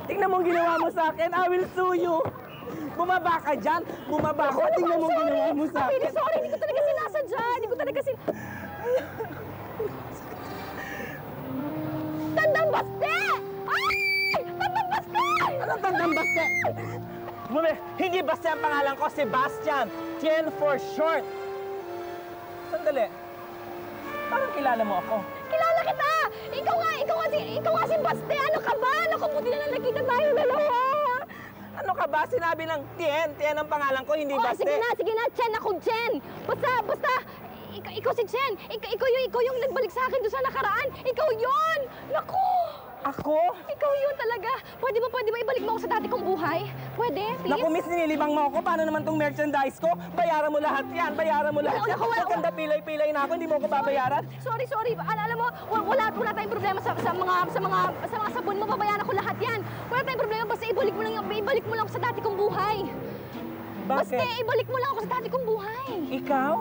Tingnan mo ang ginawa mo sa akin. I will sue you. Bumaba ka dyan. Bumaba ka. Tingnan mo ang ginawa mo sa akin. Sorry, hindi ko talaga sinasadya. Hindi ko talaga Tandang baste! Ay! Tandang baste! Anong tandang baste? Hindi baste ang pangalan ko, Sebastian. Tien for short. Sandali. Parang kilala mo ako. Kilala kita! Ikaw nga si Baste! Ano ka ba? Naku, buti na lang nakita tayo dalawa! Ano ka ba? Sinabi ng Tien. Tien ang pangalan ko, hindi baste. Sige na, Chen ako, Chen! Basta, ikaw si Chen! Ikaw yung nagbalik sa akin doon sa nakaraan! Ikaw yun! Naku! Ako? Ikaw yun talaga! Pwede ba ibalik mo ako sa dati kong buhay? Pwede, please? Naku, miss, nililibang mo ako. Paano naman tong merchandise ko? Bayaran mo lahat yan. Bayaran mo lahat yan. Maganda pilay-pilay na ako. Hindi mo ako babayaran. Sorry. Alam mo, wala tayong problema sa mga sabon mo. Babayaran ko lahat yan. Wala tayong problema. Basta ibalik mo lang ako sa dati kong buhay. Bakit? Basta ibalik mo lang ako sa dati kong buhay. Ikaw?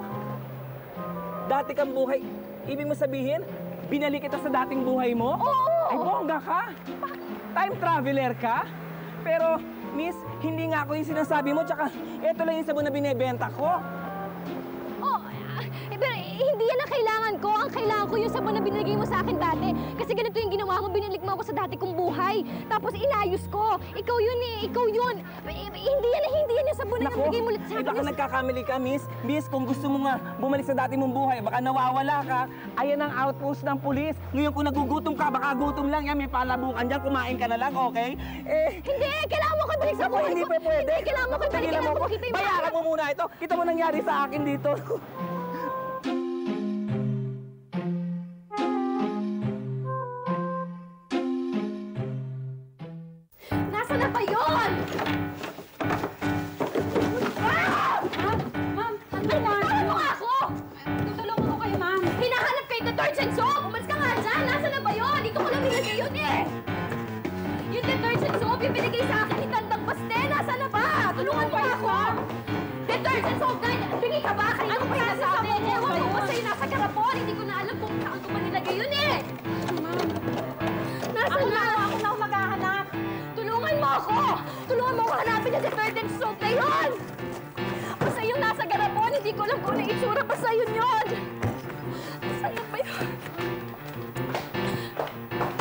Dati kang buhay? Ibig mo sabihin, binalik kita sa dating buhay mo? Oo! Ay, bongga ka? Time traveler ka? Pero, miss, hindi nga ako yung sinasabi mo, tsaka eto lang yung sabon na binebenta ko. Oh, pero hindi yan ang kailangan ko. Ang kailangan ko yung sabon na binigay mo sa akin dati. Kasi ganito yung ginawa mo, binalik mo ako sa dati kong buhay. Tapos inayos ko. Ikaw yun eh, ikaw yun. Hindi yan yung sabon na binigay mo ulit sa akin. Baka nagkakamali ka, miss. Miss, kung gusto mo nga bumalik sa dati mong buhay, baka nawawala ka. Ayan ang outpost ng pulis. Ngayon kung nagugutom ka, baka gutom lang yan. May palabukan dyan, kumain ka na lang, okay? Hindi, kailangan mo ko ibalik sa buhay Hindi ko. pa pwede. Hindi, kailangan mo ko ibalik. Kailangan mo kita yung Bayaran mo muna ito. Kita mo nangyari sa akin dito. Nasaan na ba yun? Ma'am, tulungan mo nga ako! Tutulungan ko kayo, ma'am. Hinahanap kayo detergent soap! Umalis ka nga dyan! Nasaan na ba yun? Dito ko lang nilagay yun eh! Yung detergent soap, yung binigay sa akin ni Tandang Baste, nasaan na ba? Tulungan mo ako! Detergent soap na! Bingi ka ba? Ano ba yan sa akin? Ewan ko ba sa'yo nasa karapon? Hindi ko na alam kung saan ko ba nilagay yun eh! Nasaan na? Ako na maghahanap! Tulungan mo ako! Tulungan mo ako hanapin yung detergent soap na yun! Basta yung nasa garapon, hindi ko alam kung ano itsura. Basta yun yun! Saan na ba yun?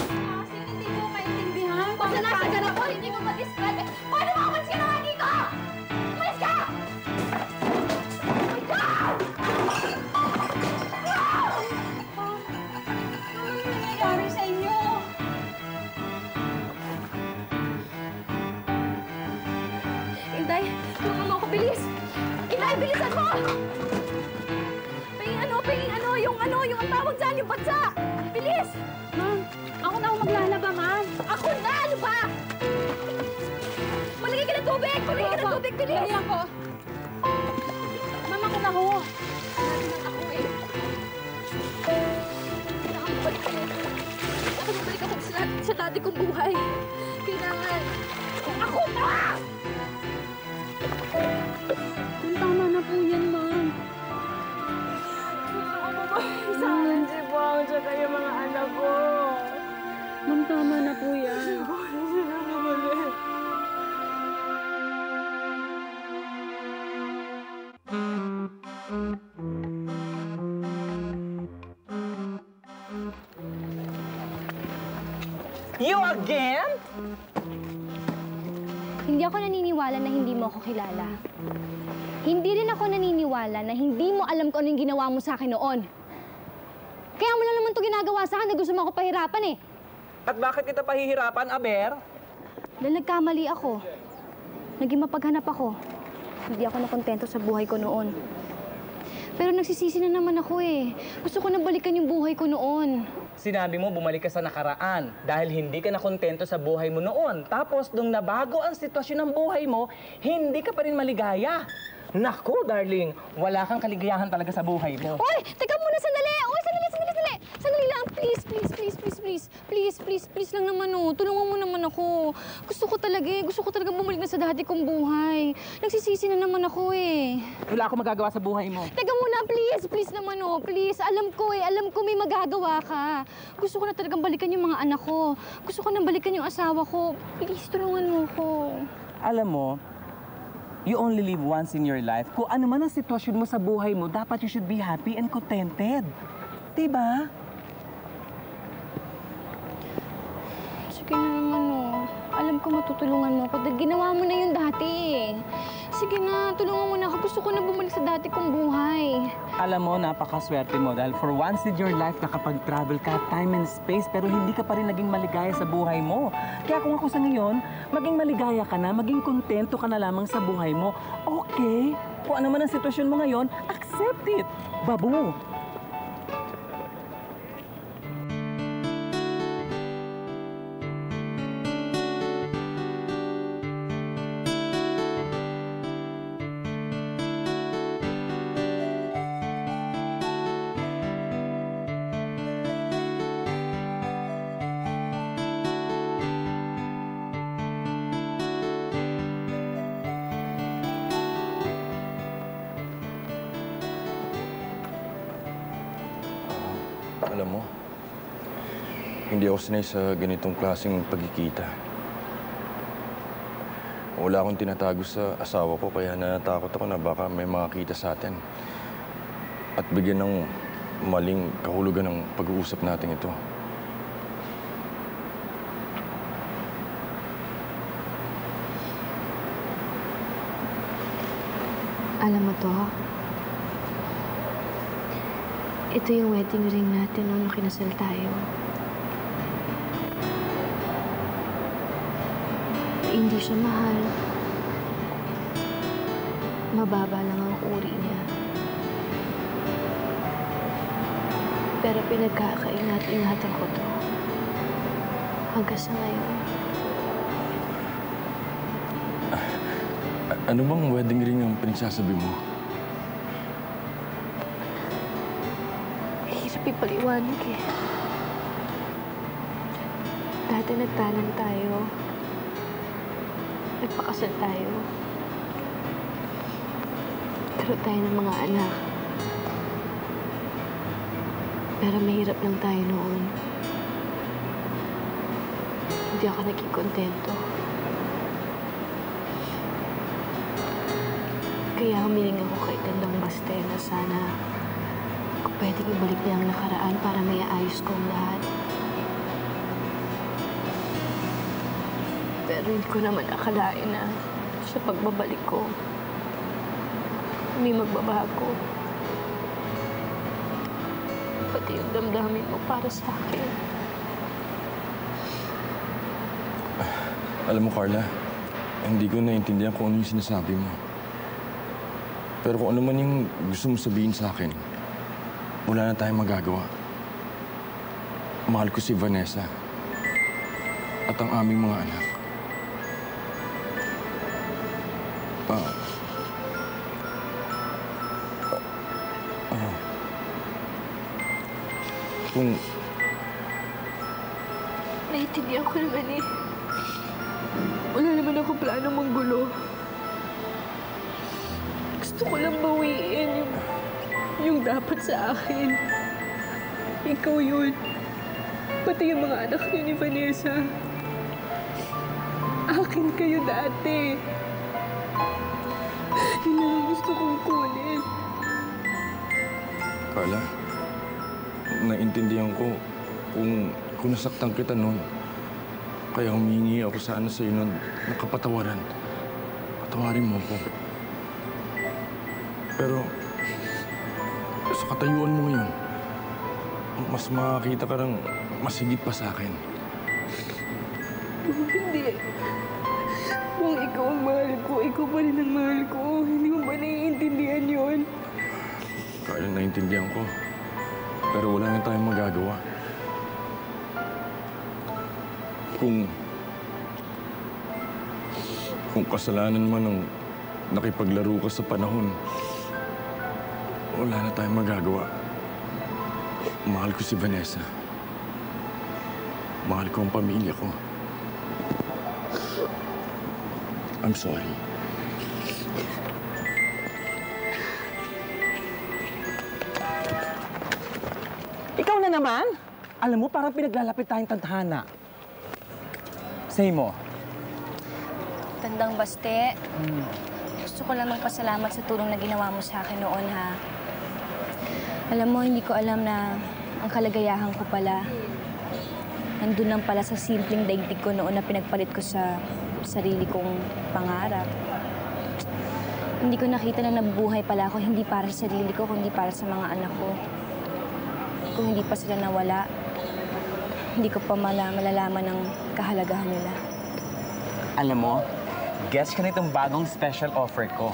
Kasi hindi ko maintindihan. Basta nasa garapon, hindi ko ma-describe. Paano mo umalis ka na nga dito? Umalis ka! Ikaw! Ano nangyayari sa inyo? Inday, tulungan mo ako, bilis! Inday, bilisan mo! Pahing ano, yung ang tawag dyan, yung batsa! Bilis! Ma'am, ako na ako maglalaba, ma'am. Ako na, ano ba? Malagay ka ng tubig! Malagay ka ng tubig, bilis! Malagay ako. Ma'am, ako na ho. Ako eh. Kailangan bumalik ako. Ako bumalik ako sa dati kong buhay. Kailangan. Ako na! Tama na po yan, ma'am. Sa akin si Bong, tsaka yung mga anak ko. Ma'am, tama na po yan. You again? Hindi ako naniniwala na hindi mo ako kilala. Hindi rin ako naniniwala na hindi mo alam kung ano yung ginawa mo sa akin noon. Kaya mo lang naman ito ginagawa sa akin na gusto mo ako pahirapan eh. At bakit kita pahihirapan, Aber? Dahil nagkamali ako. Naging mapaghanap ako. Hindi ako nakontento sa buhay ko noon. Pero nagsisisi na naman ako eh. Gusto ko na balikan yung buhay ko noon. Sinabi mo bumalik ka sa nakaraan dahil hindi ka nakontento sa buhay mo noon. Tapos, nung nabago ang sitwasyon ng buhay mo, hindi ka pa rin maligaya. Naku, darling, wala kang kaligayahan talaga sa buhay mo. Uy! Teka muna, sandali! Uy, sandali! Sandali lang! Please, please, please, please, please. Please, please, please lang naman oh. Tulungan mo naman ako. Gusto ko talaga bumalik na sa dati kong buhay. Nagsisisi na naman ako eh. Wala akong magagawa sa buhay mo. Teka muna, please! Please naman oh, please. Alam ko may magagawa ka. Gusto ko na talagang balikan yung mga anak ko. Gusto ko na balikan yung asawa ko. Please, tulungan mo ko. Alam mo, you only live once in your life. Kung ano man ang sitwasyon mo sa buhay mo, dapat you should be happy and contented. Diba? Sige na naman oh. Alam ko matutulungan mo ako dahil ginawa mo na yun dati eh. Sige na, tulungan mo na ako. Gusto ko na bumalik sa dati kong buhay. Alam mo, napakaswerte mo dahil for once in your life, nakapag-travel ka, time and space, pero hindi ka pa rin naging maligaya sa buhay mo. Kaya kung ako sa ngayon, maging maligaya ka na, maging kontento ka na lamang sa buhay mo. Okay, kung ano man ang sitwasyon mo ngayon, accept it. Babu! Alam mo, hindi ako sanay sa ganitong klaseng pagkikita. wala akong tinatago sa asawa ko kaya natatakot ako na baka may makakita sa atin. At bigyan ng maling kahulugan ng pag-uusap natin ito. Alam mo to, ito yung wedding ring natin nung kinasal tayo. Hindi siya mahal. Mababa lang ang uri niya. Pero pinagkakaingat-ingatan ko to. Hanggang sa ngayon. Ano bang wedding ring ang pinagsasabi mo? Hirap ipaliwanag eh. Dati nagtanan tayo. Nagpakasal tayo. Nagkaroon tayo ng mga anak. Pero mahirap lang tayo noon. Hindi ako naging kontento. Kaya humiling ako kay Tandang Baste na sana kung pwedeng ibalik niya ang nakaraan para may ayos ko ang lahat. Pero hindi ko naman akalain na sa pagbabalik ko, may magbabago. Pati yung damdamin mo para sa akin. Alam mo, Carla, hindi ko naiintindihan kung ano yung sinasabi mo. Pero kung ano man yung gusto mo sabihin sa akin, wala na tayong magagawa. Mahal ko si Vanessa at ang aming mga anak. Kung Naiintindihan ko naman eh. Wala naman ako plano manggulo. Gusto ko lang bawiin yung dapat sa akin. Ikaw yun. Pati yung mga anak niyo ni Vanessa. Akin kayo dati. Yun lang ang gusto kong kunin. Carla, naiintindihan ko kung nasaktan kita noon. Kaya humingi ako sana sa iyo ng kapatawaran. Patawarin mo ko. Pero sa katayuan mo ngayon, mas makakita ka ng masigit pa sa akin. Hindi. Kung ikaw ang mahal ko, ikaw pa rin ang mahal ko. Hindi mo ba naiintindihan yun? Kaya naiintindihan ko. Pero wala na tayong magagawa. Kung kasalanan man ng nakipaglaro ka sa panahon, wala na tayong magagawa. Mahal ko si Vanessa. Mahal ko ang pamilya ko. I'm sorry. Ikaw na naman? Alam mo, parang pinaglalapit tayong tadhana. Say mo. Tandang Baste, gusto ko lang magpasalamat sa tulong na ginawa mo sa akin noon, ha? Alam mo, hindi ko alam na ang kalagayahan ko pala nandun lang pala sa simpleng daigdig ko noon na pinagpalit ko sa sarili kong pangarap. Hindi ko nakita na nabubuhay pala ako hindi para sa sarili ko, kundi para sa mga anak ko. Kung hindi pa sila nawala, hindi ko pa malalaman ng kahalagahan nila. Alam mo, guess ka na itong bagong special offer ko.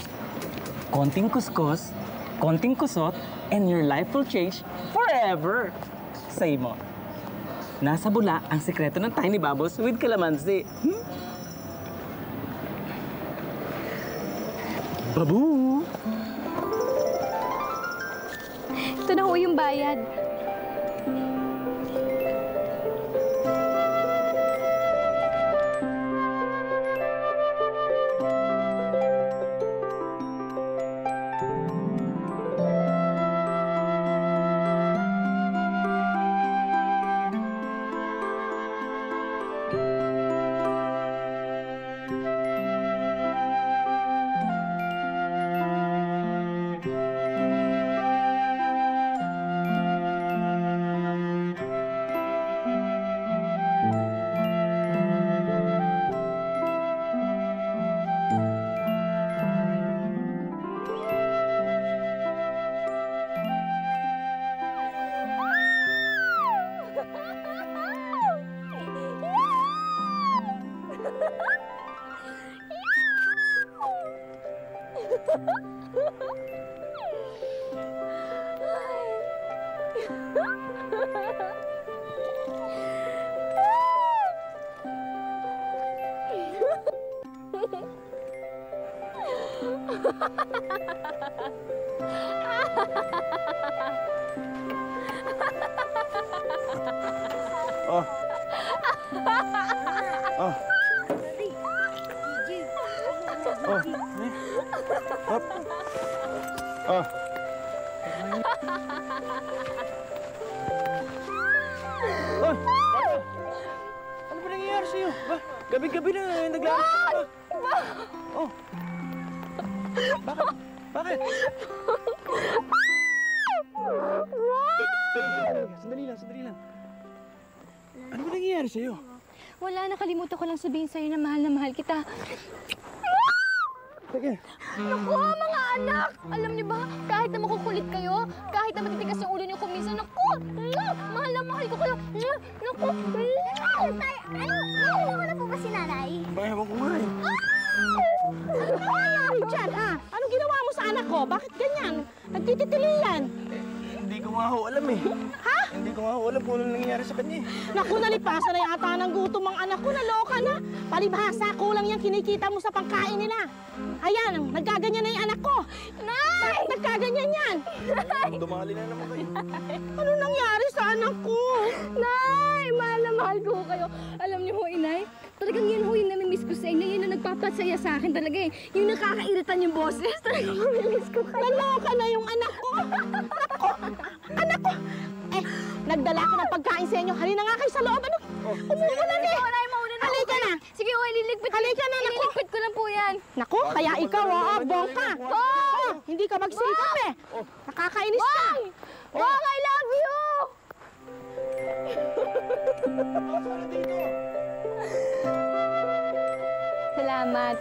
Konting kuskus, konting kusot, and your life will change forever. Say mo. Nasa bula ang sekreto ng Tiny Bubbles with Calamansi. Babu! Ito na ho yung bayad. Oh. Oh. Oh. Hop. Oh. Oh. Ano ba nangyayari sa'yo? Ba? Gabi-gabi na, naglalaro ka pa. Oh. Bakit? Bakit? Sandali lang, sandali lang. Ano ba nangyayari sa'yo? Wala, nakalimutan ko lang sabihin sa'yo na mahal kita. Teka. Naku, mga anak! Alam niyo ba, kahit na makukulit kayo, kahit na matitigas yung ulo niyo kuminsan, naku! Mahal na mahal ko kayo! Naku! Tay, ano na po ba si nanay? Ewan ko nga eh. Ano nangyayari dyan, ha? Anong ginawa mo sa anak ko? Bakit ganyan? Nagtititilian. Hindi ko nga ho alam eh. Ha? Hindi ko nga ho alam kung ano nangyayari sa kanya eh. Naku, nalipasan na yata ng gutom ang anak ko. Naloka na. Palibhasa, kulang yung kinikita mo sa pangkain nila. Ayan, nagkaganyan na yung anak ko. Nay! Bakit nagkaganyan yan? Dumali na naman kayo. Ano nangyari sa anak ko? Nay! Mahal na mahal ko kayo. Alam niyo ho, inay, talagang yan ho yung namimiss ko sa inyo. Yan ang nagpapasaya sa akin talaga eh. Yung nakakairitan yung boses. Talagang namimiss ko kayo. Naloka na yung anak ko. Ako, anak ko. Eh, nagdala ko ng pagkain sa inyo. Halina nga kayo sa loob. Ano? Umuulan eh. Halika na. Sige, ho, ililigpit. Halika na, naku. Ililigpit ko lang po yan. Naku, kaya ikaw, bongka. Oh, hindi ka magsikap eh. Nakakainis ka. Bong, I love you! Salamat.